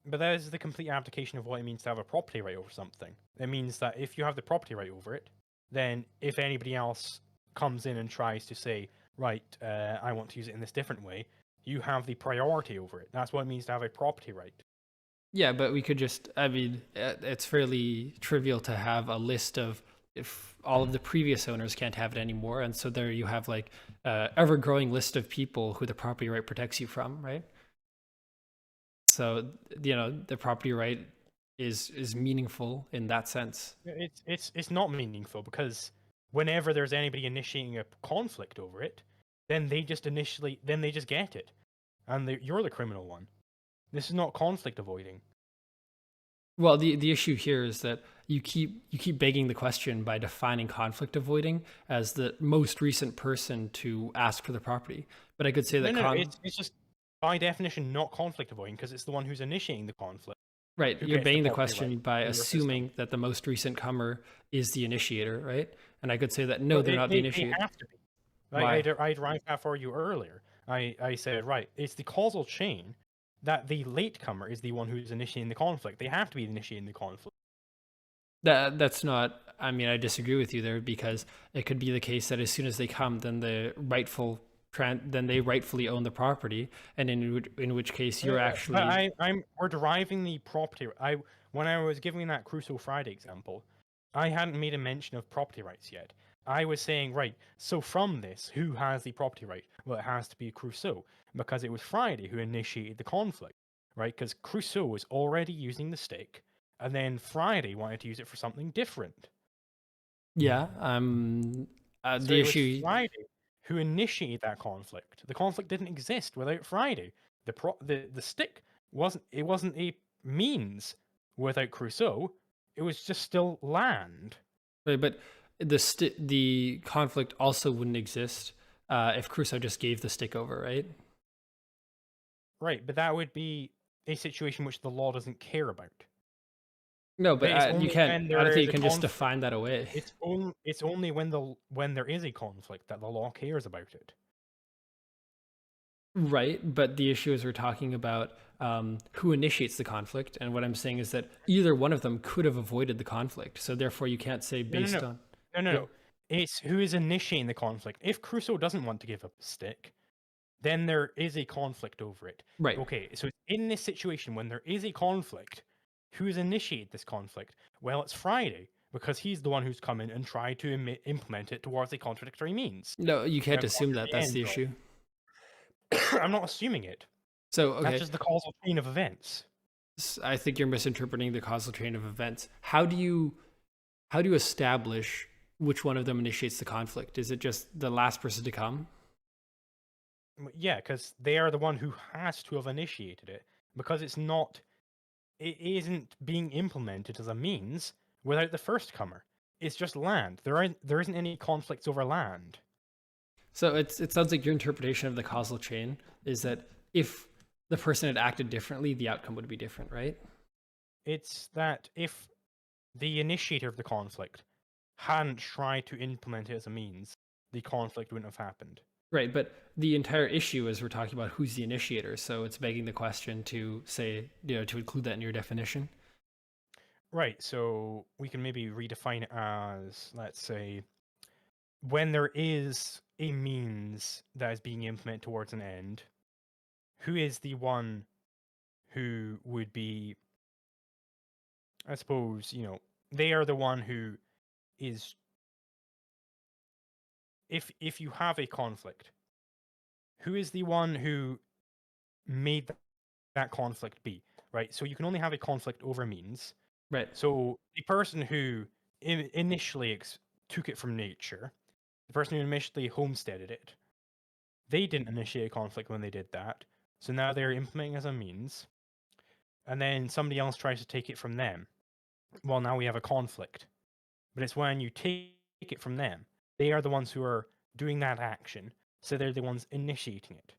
But that is the complete application of what it means to have a property right over something. It means that if you have the property right over it, then if anybody else comes in and tries to say, right, I want to use it in this different way, you have the priority over it. That's what it means to have a property right. Yeah, but we could just, I mean, it's fairly trivial to have a list of if all of the previous owners can't have it anymore. And so there you have like ever growing list of people who the property right protects you from, right? So, the property right is meaningful in that sense. It's not meaningful because whenever there's anybody initiating a conflict over it, then they just get it, and you're the criminal one. This is not conflict avoiding. Well, the issue here is that you keep begging the question by defining conflict avoiding as the most recent person to ask for the property. But I could say that No, it's just by definition not conflict avoiding because it's the one who's initiating the conflict right, who you're gets the begging the property right question by in your system. assuming that the most recent comer is the initiator, right? And I could say that no, they're not the They initiator. have to be. Why? I derived that for you earlier. I said, right, it's the causal chain that the latecomer is the one who's initiating the conflict. They have to be initiating the conflict. That's not. I mean, I disagree with you there because it could be the case that as soon as they come, then then they rightfully own the property, and in which case you're actually We're deriving the property. When I was giving that Crusoe Friday example, I hadn't made a mention of property rights yet. I was saying, right, so from this, who has the property right? Well, it has to be Crusoe, because it was Friday who initiated the conflict, right? Because Crusoe was already using the stick, and then Friday wanted to use it for something different. yeah. So The it was issue. Friday who initiated that conflict. The conflict didn't exist without Friday. The stick wasn't a means without Crusoe. It was just still land. Right, but the conflict also wouldn't exist if Crusoe just gave the stick over, right? Right, but that would be a situation which the law doesn't care about. No, but It's you only can't. when I don't there think is you a can just conflict. define that away. It's only when there is a conflict that the law cares about it. Right, but the issue is we're talking about who initiates the conflict, and what I'm saying is that either one of them could have avoided the conflict. So therefore, you can't say based on. No. It's who is initiating the conflict. If Crusoe doesn't want to give up a stick, then there is a conflict over it. Right. Okay, so in this situation, when there is a conflict, who has initiated this conflict? Well, it's Friday, because he's the one who's come in and tried to implement it towards a contradictory means. No, you can't assume that. That's end the goal. issue. I'm not assuming it. So okay, That's just the causal chain of events. I think you're misinterpreting the causal chain of events. How do you establish which one of them initiates the conflict? Is it just the last person to come? Yeah, because they are the one who has to have initiated it, because it isn't being implemented as a means without the first comer. It's just land. There isn't any conflicts over land. So it sounds like your interpretation of the causal chain is that if the person had acted differently, the outcome would be different, right? It's that if the initiator of the conflict hadn't tried to implement it as a means, the conflict wouldn't have happened. Right, but the entire issue is we're talking about who's the initiator, so it's begging the question to say, to include that in your definition. Right, so we can maybe redefine it as, let's say, when there is a means that is being implemented towards an end, who is the one who would be, I suppose, they are the one who is, if you have a conflict, who is the one who made that conflict be, right? So you can only have a conflict over means. Right. So the person who initially took it from nature, the person who initially homesteaded it, they didn't initiate a conflict when they did that. So now they're implementing as a means. And then somebody else tries to take it from them. well, now we have a conflict. But it's when you take it from them. They are the ones who are doing that action, so they're the ones initiating it.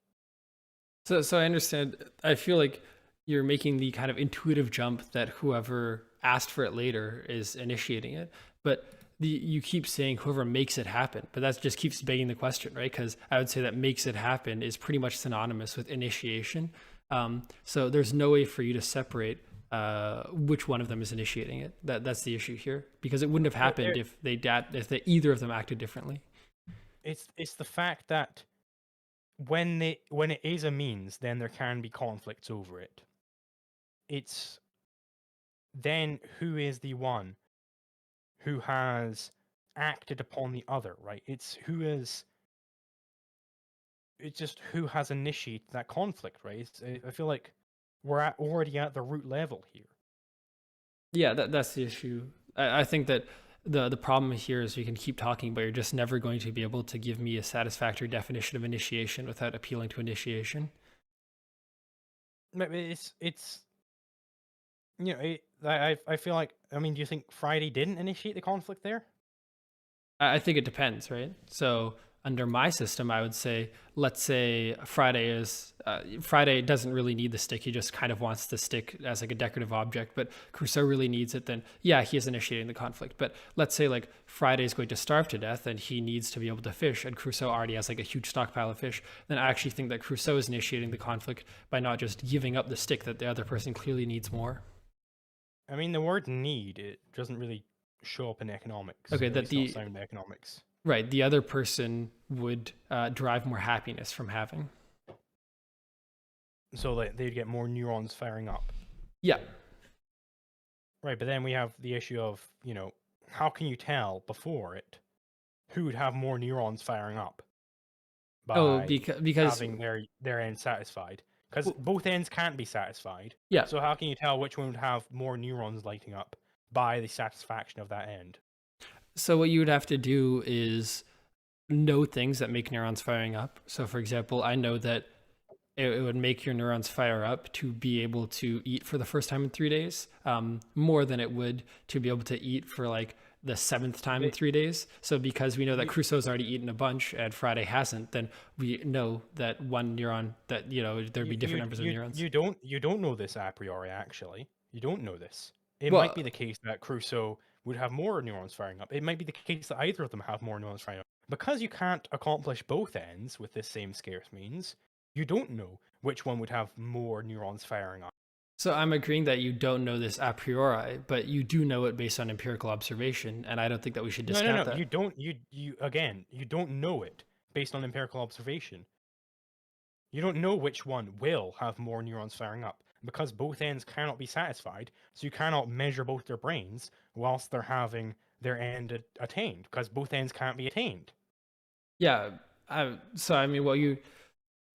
So I understand. I feel like you're making the kind of intuitive jump that whoever asked for it later is initiating it. But you keep saying whoever makes it happen, but that just keeps begging the question, right? Because I would say that makes it happen is pretty much synonymous with initiation. So there's no way for you to separate which one of them is initiating it. That's the issue here, because it wouldn't have happened if either of them acted differently. It's the fact that when it is a means, then there can be conflicts over it. It's then who is the one who has acted upon the other, right? It's just who has initiated that conflict, right? I feel like we're already at the root level here. Yeah, that's the issue. I think that the problem here is we can keep talking, but you're just never going to be able to give me a satisfactory definition of initiation without appealing to initiation. It's I feel like, I mean, do you think Friday didn't initiate the conflict there? I think it depends, right? So under my system, I would say, let's say Friday doesn't really need the stick. He just kind of wants the stick as like a decorative object, but Crusoe really needs it. Then yeah, he is initiating the conflict. But let's say like Friday is going to starve to death and he needs to be able to fish, and Crusoe already has like a huge stockpile of fish. Then I actually think that Crusoe is initiating the conflict by not just giving up the stick that the other person clearly needs more. I mean, the word need, it doesn't really show up in economics. Okay, that the sound economics. Right, the other person would derive more happiness from having. So they'd get more neurons firing up. Yeah. Right, but then we have the issue of, how can you tell before it who would have more neurons firing up? By because having their end satisfied. Because both ends can't be satisfied. Yeah. So how can you tell which one would have more neurons lighting up by the satisfaction of that end? So what you would have to do is know things that make neurons firing up. So for example, I know that it would make your neurons fire up to be able to eat for the first time in 3 days, more than it would to be able to eat for like the 7th time in 3 days. So because we know that Crusoe's already eaten a bunch and Friday hasn't, then we know that one neuron, that there'd be different numbers of neurons. You don't know this a priori, actually. You don't know this. It might be the case that Crusoe would have more neurons firing up. It might be the case that either of them have more neurons firing up. Because you can't accomplish both ends with this same scarce means, you don't know which one would have more neurons firing up. So I'm agreeing that you don't know this a priori, but you do know it based on empirical observation, and I don't think that we should discount that. You don't. You don't know it based on empirical observation. You don't know which one will have more neurons firing up, because both ends cannot be satisfied, so you cannot measure both their brains whilst they're having their end attained, because both ends can't be attained. Yeah. So I mean, well,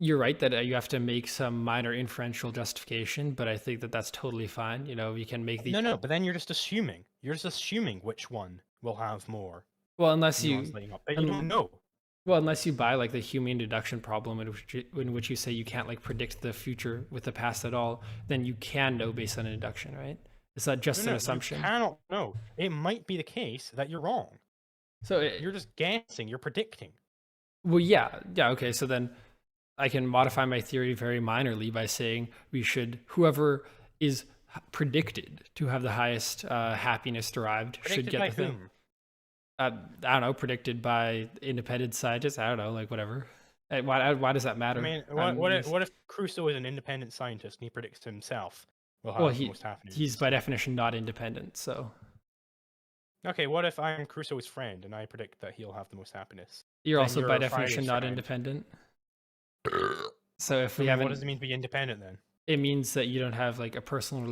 you're right that you have to make some minor inferential justification, but I think that that's totally fine. You can make the no, but then you're just assuming. You're just assuming which one will have more. Well, unless you don't know. Well, unless you buy like the Humean deduction problem, in which you say you can't like predict the future with the past at all, then you can know based on induction, right? It's not just an assumption. You cannot know. It might be the case that you're wrong. So you're just guessing. You're predicting. Well, yeah. Okay. So then I can modify my theory very minorly by saying whoever is predicted to have the highest happiness derived should get the thing. Whom? I don't know, predicted by independent scientists. I don't know, like whatever. Why does that matter? I mean, what if Crusoe is an independent scientist and he predicts himself will have the most happiness? He's by definition not independent, so. Okay, what if I'm Crusoe's friend and I predict that he'll have the most happiness? You're also by definition not independent. So if we haven't, what does it mean to be independent then? It means that you don't have like a personal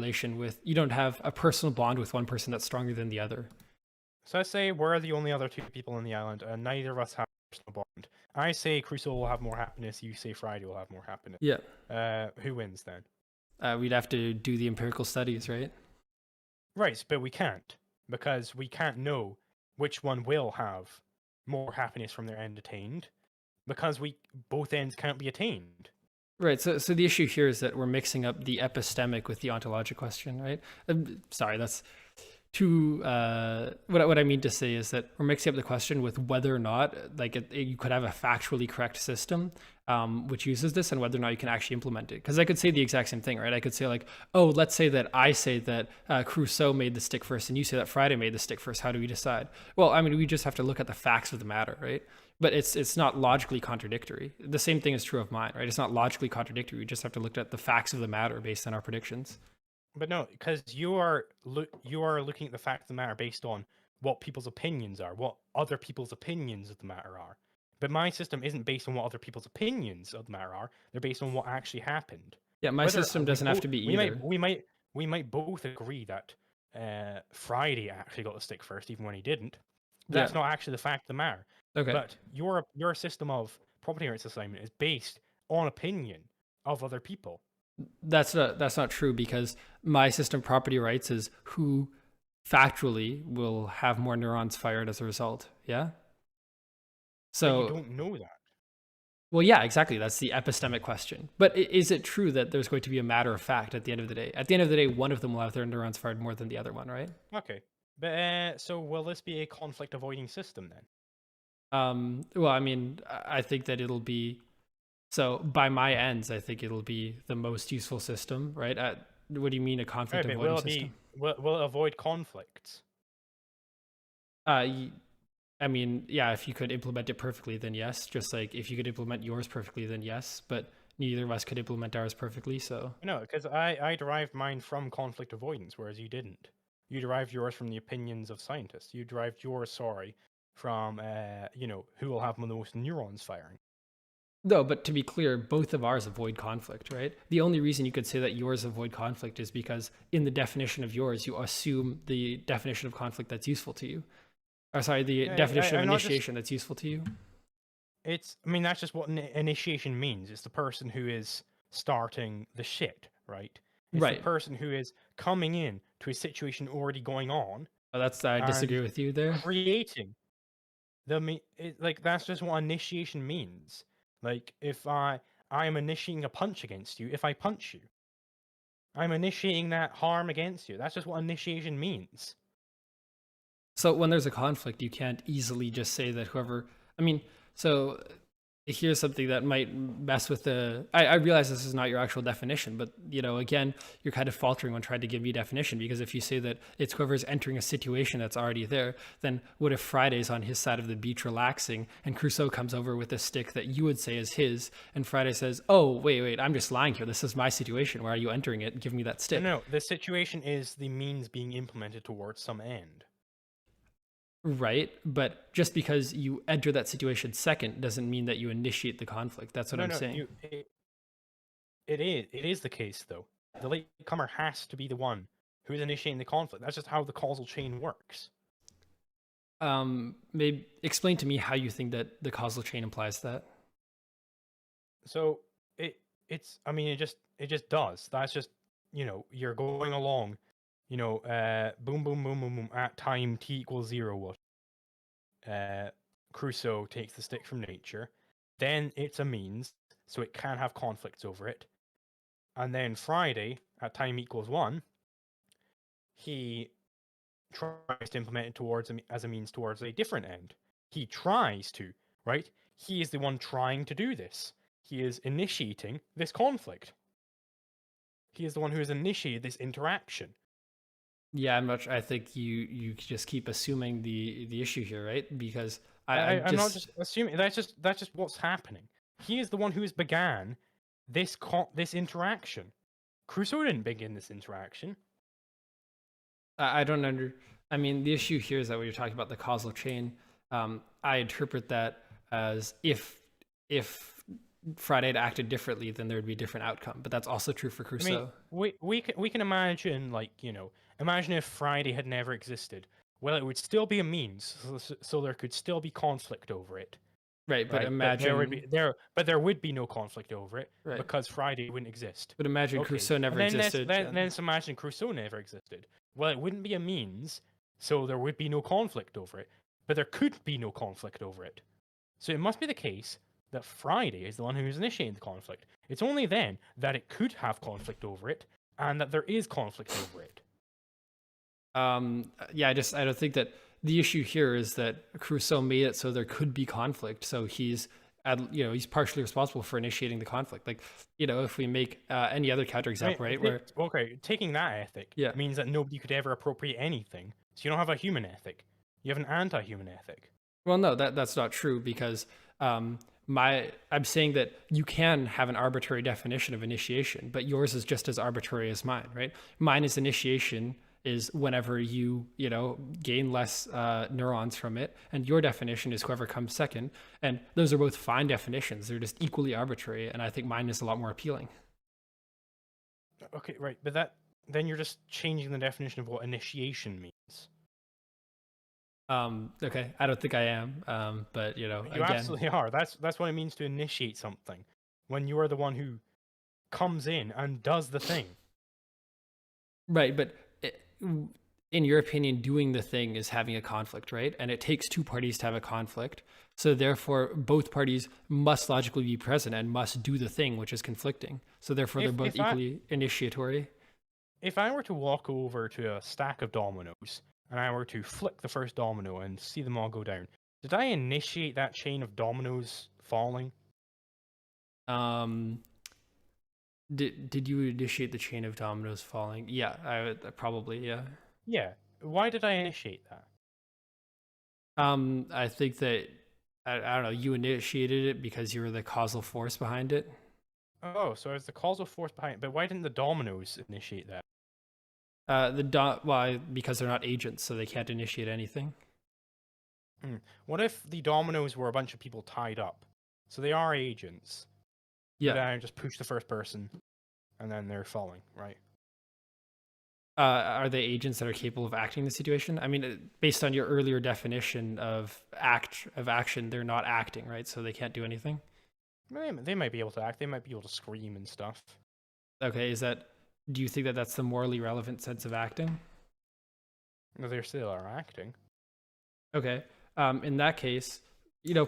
you don't have a personal bond with one person that's stronger than the other. So let's say we're the only other two people on the island, and neither of us have a personal bond. I say Crusoe will have more happiness. You say Friday will have more happiness. Yeah. Who wins then? We'd have to do the empirical studies, right? Right, but we can't, because we can't know which one will have more happiness from their end attained, because both ends can't be attained. Right. So the issue here is that we're mixing up the epistemic with the ontologic question, right? Sorry, that's what I mean to say is that we're mixing up the question with whether or not you could have a factually correct system which uses this, and whether or not you can actually implement it. Because I could say the exact same thing, right? I could say like, oh, let's say that I say that Crusoe made the stick first, and you say that Friday made the stick first. How do we decide? Well, I mean, we just have to look at the facts of the matter, right? But it's not logically contradictory. The same thing is true of mine, right? It's not logically contradictory. We just have to look at the facts of the matter based on our predictions. But no, because you are looking at the fact of the matter based on what people's opinions are, what other people's opinions of the matter are. But my system isn't based on what other people's opinions of the matter are. They're based on what actually happened. Yeah, my system doesn't have to be either. We might both agree that Friday actually got the stick first, even when he didn't. But that's not actually the fact of the matter. Okay. But your system of property rights assignment is based on opinion of other people. That's not true, because my system property rights is who factually will have more neurons fired as a result. Yeah. So But you don't know that. Well, yeah, exactly. That's the epistemic question. But is it true that there's going to be a matter of fact at the end of the day? At the end of the day, one of them will have their neurons fired more than the other one, right? Okay. But so will this be a conflict avoiding system then? Well, I mean, I think that it'll be, so by my ends, I think it'll be the most useful system, right? What do you mean a conflict Right, but avoiding system? will it avoid conflicts? I mean, yeah, if you could implement it perfectly, then yes. Just like if you could implement yours perfectly, then yes. But neither of us could implement ours perfectly, so. No, because I derived mine from conflict avoidance, whereas you didn't. You derived yours from the opinions of scientists. You derived yours, from who will have the most neurons firing. No, but to be clear, both of ours avoid conflict, right? The only reason you could say that yours avoid conflict is because in the definition of yours, you assume the definition of conflict that's useful to you. Or sorry, the definition of initiation that's useful to you. I mean, that's just what initiation means. It's the person who is starting the shit, right? It's Right. the person who is coming in to a situation already going on. Oh, I disagree with you there. Creating that's just what initiation means. Like if I am initiating a punch against you, if I punch you, I'm initiating that harm against you. That's just what initiation means. So when there's a conflict, you can't easily just say that I mean, so here's something that might mess with I realize this is not your actual definition, but again, you're kind of faltering when trying to give me definition, because if you say that it's whoever's entering a situation that's already there, then what if Friday's on his side of the beach relaxing and Crusoe comes over with a stick that you would say is his, and Friday says, oh, wait, I'm just lying here. This is my situation. Why are you entering it? Give me that stick. No, the situation is the means being implemented towards some end. Right, but just because you enter that situation second doesn't mean that you initiate the conflict. That's what I'm saying. It is the case, though. The latecomer has to be the one who is initiating the conflict. That's just how the causal chain works. Maybe explain to me how you think that the causal chain implies that. So it just does. That's just you're going along. Boom, boom, boom, boom, boom, at time t equals 0, Crusoe takes the stick from nature. Then it's a means, so it can have conflicts over it. And then Friday, at time equals 1, he tries to implement it as a means towards a different end. He tries to, right? He is the one trying to do this. He is initiating this conflict. He is the one who has initiated this interaction. Yeah, I think you just keep assuming the issue here, right? Because I'm not just assuming. That's just what's happening. He is the one who has began this interaction. Crusoe didn't begin this interaction. I don't I mean, the issue here is that when you're talking about the causal chain, I interpret that as if Friday had acted differently, then there would be a different outcome. But that's also true for Crusoe. I mean, we can imagine, imagine if Friday had never existed. Well, it would still be a means, so there could still be conflict over it. Right, but imagine but there would be no conflict over it, right, because Friday wouldn't exist. But imagine Crusoe never existed. Then let's imagine Crusoe never existed. Well, it wouldn't be a means, so there would be no conflict over it. But there could be no conflict over it. So it must be the case that Friday is the one who's initiating the conflict. It's only then that it could have conflict over it, and that there is conflict over it. Yeah, I don't think that the issue here is that Crusoe made it so there could be conflict. So he's partially responsible for initiating the conflict. Like, if we make any other I mean, counterexample, right, where okay, taking that ethic yeah, means that nobody could ever appropriate anything. So you don't have a human ethic. You have an anti-human ethic. well, no, that's not true because I'm saying that you can have an arbitrary definition of initiation, but yours is just as arbitrary as mine, right? Mine is initiation is whenever you gain less neurons from it, and your definition is whoever comes second, and those are both fine definitions. They're just equally arbitrary, and I think mine is a lot more appealing. Okay, right, but then you're just changing the definition of what initiation means. Okay, I don't think I am, but You again, absolutely are. That's what it means to initiate something. When you are the one who comes in and does the thing. right, but in your opinion, doing the thing is having a conflict, right? And it takes two parties to have a conflict. So therefore, both parties must logically be present and must do the thing, which is conflicting. So therefore, they're both equally initiatory. If I were to walk over to a stack of dominoes and I were to flick the first domino and see them all go down, did I initiate that chain of dominoes falling? Um, did you initiate the chain of dominoes falling? Yeah, I would probably, yeah. Yeah. Why did I initiate that? I think that I don't know. You initiated it because you were the causal force behind it. Oh, so it's the causal force behind it. But why didn't the dominoes initiate that? Why? Because they're not agents, so they can't initiate anything. What if the dominoes were a bunch of people tied up? So they are agents. Yeah. But I just push the first person, and then they're falling, right? Are they agents that are capable of acting in the situation? I mean, based on your earlier definition of action, they're not acting, right? So they can't do anything. They might be able to act. They might be able to scream and stuff. Okay, do you think that that's the morally relevant sense of acting? No, they still are acting. Okay. In that case,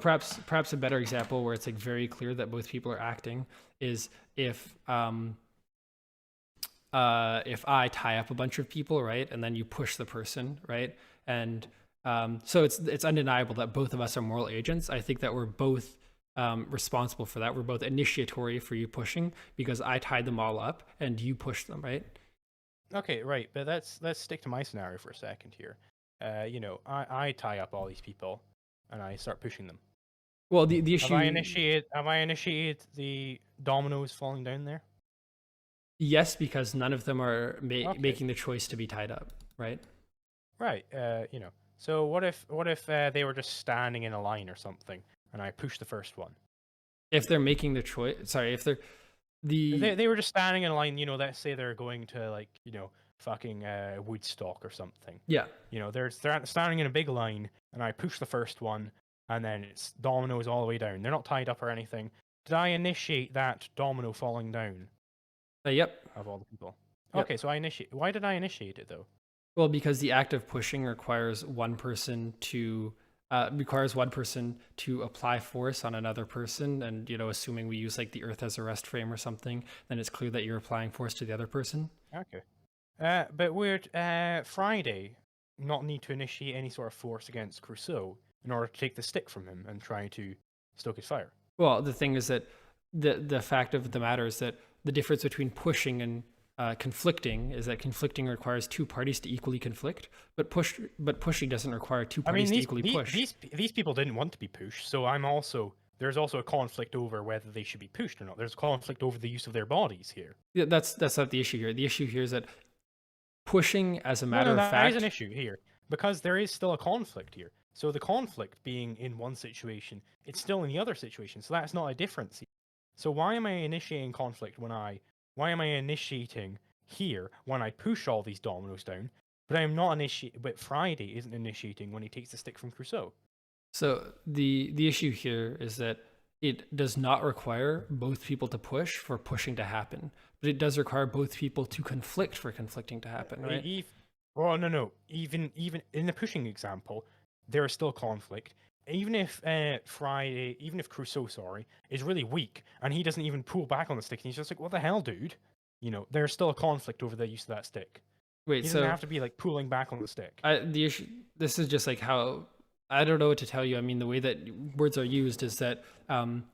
perhaps a better example where it's like very clear that both people are acting is if I tie up a bunch of people, right, and then you push the person, right, and so it's undeniable that both of us are moral agents. I think that we're both responsible for that. We're both initiatory for you pushing because I tied them all up and you pushed them, right? Okay, right, but let's stick to my scenario for a second here. I tie up all these people and I start pushing them. Well, the issue have I initiated the dominoes falling down there? Yes, because none of them are making the choice to be tied up, right? Right. So what if they were just standing in a line or something, and I push the first one? If they're making the choice, sorry, if they're they were just standing in a line, let's say they're going to fucking Woodstock or something. Yeah. They're standing in a big line, and I push the first one, and then it's dominoes all the way down. They're not tied up or anything. Did I initiate that domino falling down? Yep. Of all the people. Yep. Okay, so why did I initiate it though? Well, because the act of pushing requires one person to apply force on another person, and assuming we use like the Earth as a rest frame or something, then it's clear that you're applying force to the other person. Okay. But would Friday not need to initiate any sort of force against Crusoe in order to take the stick from him and try to stoke his fire? Well, the thing is that the fact of the matter is that the difference between pushing and conflicting is that conflicting requires two parties to equally conflict, but pushing doesn't require two parties to equally push. These people didn't want to be pushed, so there's also a conflict over whether they should be pushed or not. There's a conflict over the use of their bodies here. Yeah, that's not the issue here. The issue here is that pushing, as a matter of fact, that is an issue here because there is still a conflict here. So the conflict being in one situation, it's still in the other situation. So that's not a difference. So why am I initiating conflict why am I initiating here when I push all these dominoes down, but I'm not but Friday isn't initiating when he takes the stick from Crusoe? So the issue here is that it does not require both people to push for pushing to happen, but it does require both people to conflict for conflicting to happen, right? No. Even in the pushing example, there is still conflict. Even if Crusoe, is really weak and he doesn't even pull back on the stick, and he's just like, "What the hell, dude?" There's still a conflict over the use of that stick. Wait, He doesn't so have to be like pulling back on the stick. the issue, this is just like how, I don't know what to tell you. I mean, the way that words are used is that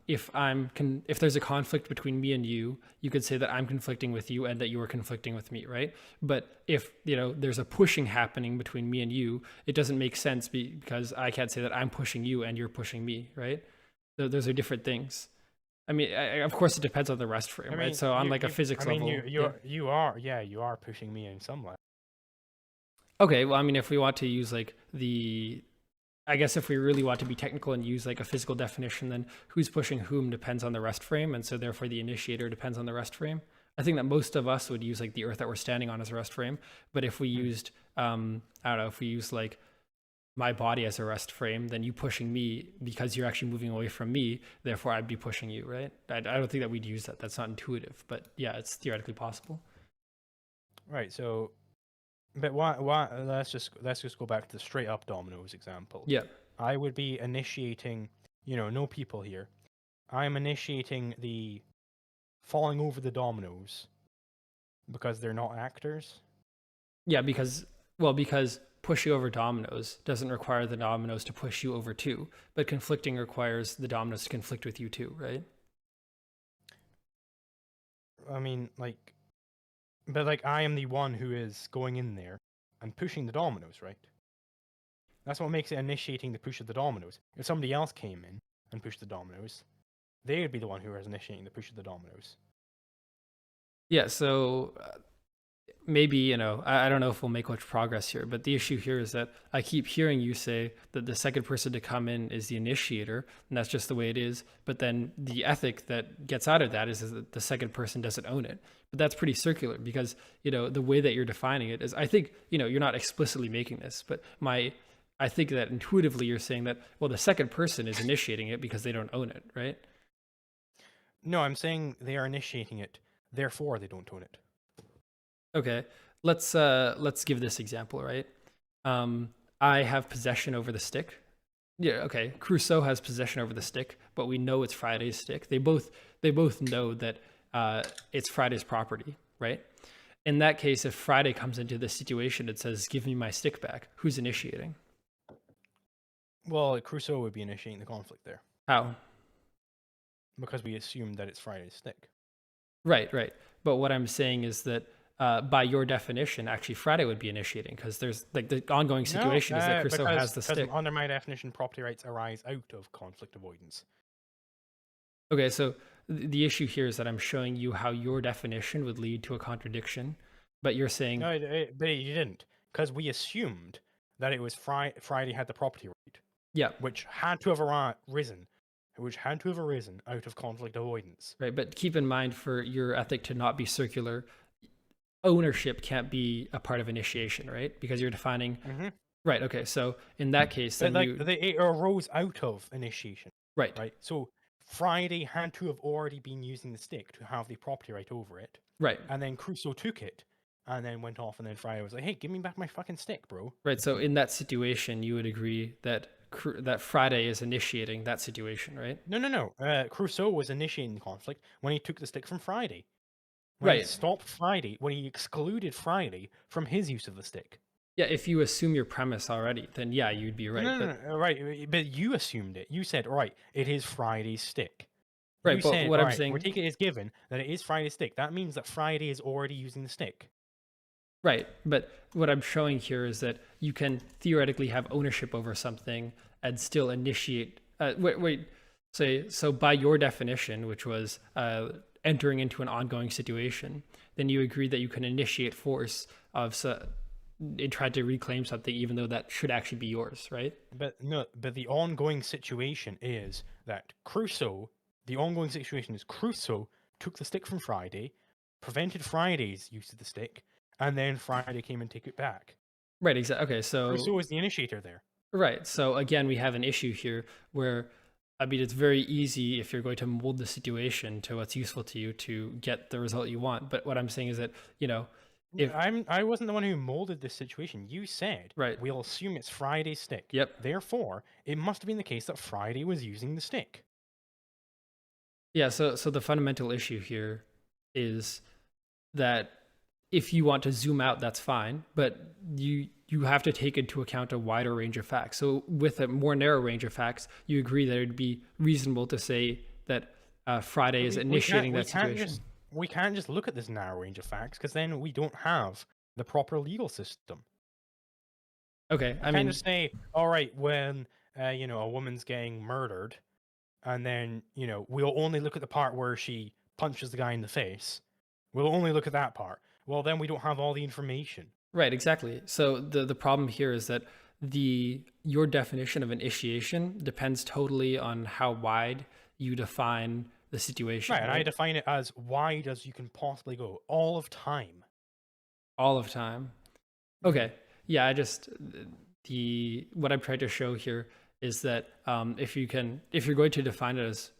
if if there's a conflict between me and you could say that I'm conflicting with you and that you are conflicting with me, right? But if there's a pushing happening between me and you, it doesn't make sense because I can't say that I'm pushing you and you're pushing me, right? Those are different things. I mean, of course, it depends on the rest frame, I mean, right? So on like a physics level, you are pushing me in some level. Okay, well, I mean, if we want to use like I guess if we really want to be technical and use like a physical definition, then who's pushing whom depends on the rest frame, and so therefore the initiator depends on the rest frame. I think that most of us would use like the earth that we're standing on as a rest frame, but if we used, I don't know, if we used like my body as a rest frame, then you pushing me because you're actually moving away from me, therefore I'd be pushing you, right? I don't think that we'd use that. That's not intuitive, but yeah, it's theoretically possible. Right. So, but why? Let's just go back to the straight up dominoes example. Yeah. I would be initiating, no people here. I'm initiating the falling over the dominoes because they're not actors. Yeah, because pushing over dominoes doesn't require the dominoes to push you over too, but conflicting requires the dominoes to conflict with you too, right? I mean, but I am the one who is going in there and pushing the dominoes, right? That's what makes it initiating the push of the dominoes. If somebody else came in and pushed the dominoes, they would be the one who was initiating the push of the dominoes. Yeah, so maybe, I don't know if we'll make much progress here, but the issue here is that I keep hearing you say that the second person to come in is the initiator, and that's just the way it is. But then the ethic that gets out of that is that the second person doesn't own it. But that's pretty circular because, the way that you're defining it is, I think, you're not explicitly making this, but I think that intuitively you're saying that, well, the second person is initiating it because they don't own it, right? No, I'm saying they are initiating it, therefore they don't own it. Okay, let's give this example, right? I have possession over the stick. Yeah, okay. Crusoe has possession over the stick, but we know it's Friday's stick. They both know that it's Friday's property, right? In that case, if Friday comes into this situation, it says, "Give me my stick back." Who's initiating? Well, Crusoe would be initiating the conflict there. How? Because we assume that it's Friday's stick. Right. But what I'm saying is that by your definition, actually Friday would be initiating because there's like the ongoing situation is that Crusoe has the stick. Under my definition, property rights arise out of conflict avoidance. Okay, so the issue here is that I'm showing you how your definition would lead to a contradiction, but you're saying... No, but you didn't, because we assumed that it was Friday had the property right. Yeah. Which had to have arisen out of conflict avoidance. Right, but keep in mind for your ethic to not be circular, ownership can't be a part of initiation, right? Because you're defining... Mm-hmm. Right, okay, so in that case, then it arose out of initiation. Right. Right, so Friday had to have already been using the stick to have the property right over it. Right. And then Crusoe took it and then went off, and then Friday was like, "Hey, give me back my fucking stick, bro." Right, so in that situation, you would agree that Friday is initiating that situation, right? No. Crusoe was initiating the conflict when he took the stick from Friday. Right. He stopped Friday, when he excluded Friday from his use of the stick. Yeah, if you assume your premise already, then yeah, you'd be right. No, right, but you assumed it. You said, right, it is Friday's stick. Right, you but said, what I'm right, saying... we're taking it as given that it is Friday's stick. That means that Friday is already using the stick. Right, but what I'm showing here is that you can theoretically have ownership over something and still initiate... So by your definition, which was entering into an ongoing situation, then you agree that you can initiate force and try to reclaim something even though that should actually be yours, right? But the ongoing situation is that Crusoe took the stick from Friday, prevented Friday's use of the stick, and then Friday came and took it back. Right, exactly. Okay, so... Crusoe was the initiator there. Right, so again, we have an issue here where, I mean, it's very easy if you're going to mold the situation to what's useful to you to get the result you want. But what I'm saying is that, I wasn't the one who molded this situation. You said, right, we'll assume it's Friday's stick. Yep. Therefore, it must have been the case that Friday was using the stick. Yeah, so the fundamental issue here is that if you want to zoom out, that's fine, but you have to take into account a wider range of facts. So with a more narrow range of facts, you agree that it'd be reasonable to say that Friday is initiating that situation. We can't just look at this narrow range of facts, because then we don't have the proper legal system. Okay, I You mean, can't just say, all right, when a woman's getting murdered, and then we'll only look at the part where she punches the guy in the face. We'll only look at that part. Well, then we don't have all the information. right, exactly. So the problem here is that your definition of initiation depends totally on how wide you define the situation. Right, and I define it as wide as you can possibly go, all of time. All of time. Okay. Yeah, what I'm trying to show here is that if you're going to define it as,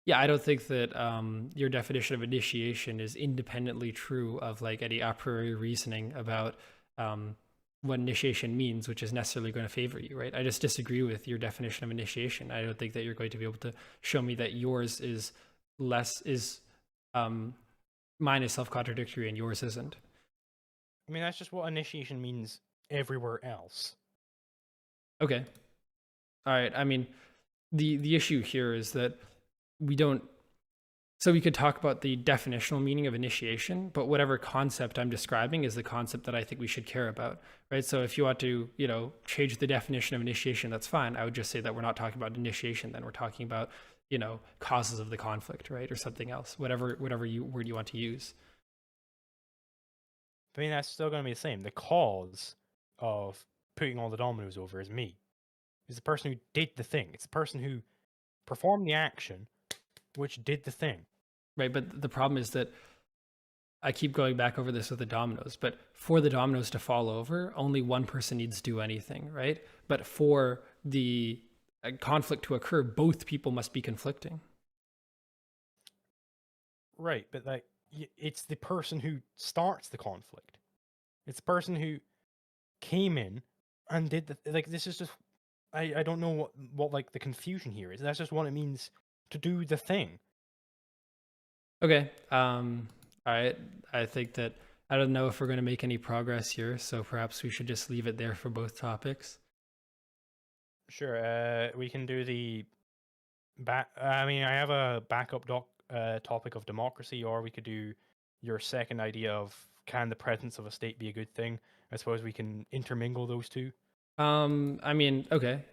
yeah, I don't think that your definition of initiation is independently true of like any a priori reasoning about what initiation means, which is necessarily going to favor you, right? I just disagree with your definition of initiation. I don't think that you're going to be able to show me that yours is mine is self-contradictory and yours isn't. I mean, that's just what initiation means everywhere else. Okay. All right. I mean, the issue here is that so we could talk about the definitional meaning of initiation, but whatever concept I'm describing is the concept that I think we should care about, right? So if you want to, change the definition of initiation, that's fine. I would just say that we're not talking about initiation, then we're talking about, causes of the conflict, right? Or something else, whatever word you want to use. I mean, that's still going to be the same. The cause of putting all the dominoes over is me. It's the person who did the thing. It's the person who performed the action, which did the thing. Right, but the problem is that I keep going back over this with the dominoes, but for the dominoes to fall over, only one person needs to do anything, right? But for the conflict to occur, both people must be conflicting. Right, but it's the person who starts the conflict. It's the person who came in and did this is just I don't know what like the confusion here is. That's just what it means to do the thing. Okay. All right. I think that I don't know if we're going to make any progress here, so perhaps we should just leave it there for both topics. Sure. We can do the I mean, I have a backup topic of democracy, or we could do your second idea of can the presence of a state be a good thing? I suppose we can intermingle those two. I mean, okay.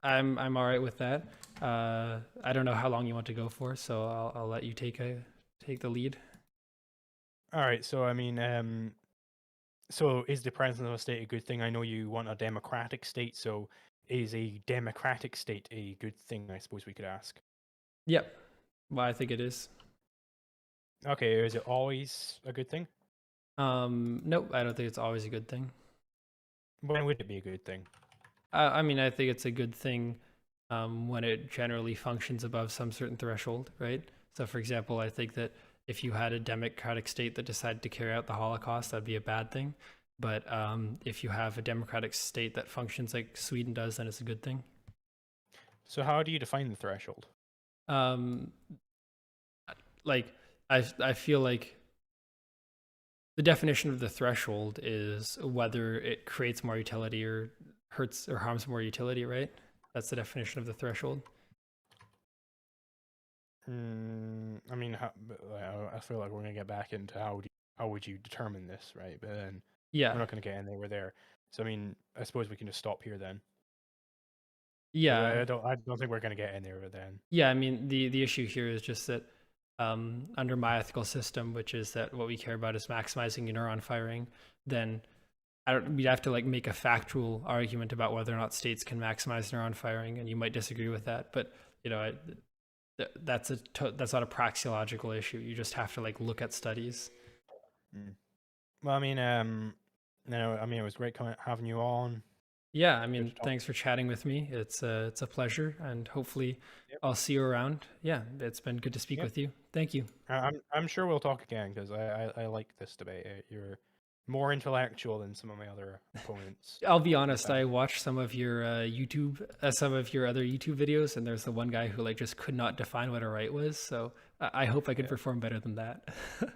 I'm all right with that. I don't know how long you want to go for, so I'll let you take the lead. All right. So I mean, so is the presence of a state a good thing? I know you want a democratic state, so is a democratic state a good thing? I suppose we could ask. Yep. Well, I think it is. Okay. Is it always a good thing? Nope. I don't think it's always a good thing. When would it be a good thing? I mean, I think it's a good thing when it generally functions above some certain threshold, right? So, for example, I think that if you had a democratic state that decided to carry out the Holocaust, that'd be a bad thing. But if you have a democratic state that functions like Sweden does, then it's a good thing. So how do you define the threshold? Like I feel like the definition of the threshold is whether it creates more utility or hurts or harms more utility, right? That's the definition of the threshold. I mean, I feel like we're gonna get back into how would you determine this, right? But then Yeah, we're not gonna get anywhere there. So I mean, I suppose we can just stop here then. yeah, I don't think we're gonna get anywhere then. yeah. I mean, the issue here is just that under my ethical system, which is that what we care about is maximizing neuron firing, then we'd have to like make a factual argument about whether or not states can maximize neuron firing, and you might disagree with that, but that's not a praxeological issue. You just have to like look at studies. Well, I mean, it was great having you on. Yeah, I mean, thanks for chatting with me. It's a pleasure, and hopefully I'll see you around. Yeah, it's been good to speak with you. Thank you. I'm sure we'll talk again because I like this debate. more intellectual than some of my other opponents. I'll be honest. I watched some of your some of your other YouTube videos, and there's the one guy who like just could not define what a right was. So I hope I could perform better than that.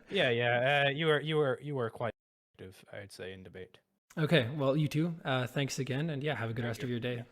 Yeah. You were quite active, I'd say, in debate. Okay, well, you too. Thanks again, and yeah, have a good rest of your day.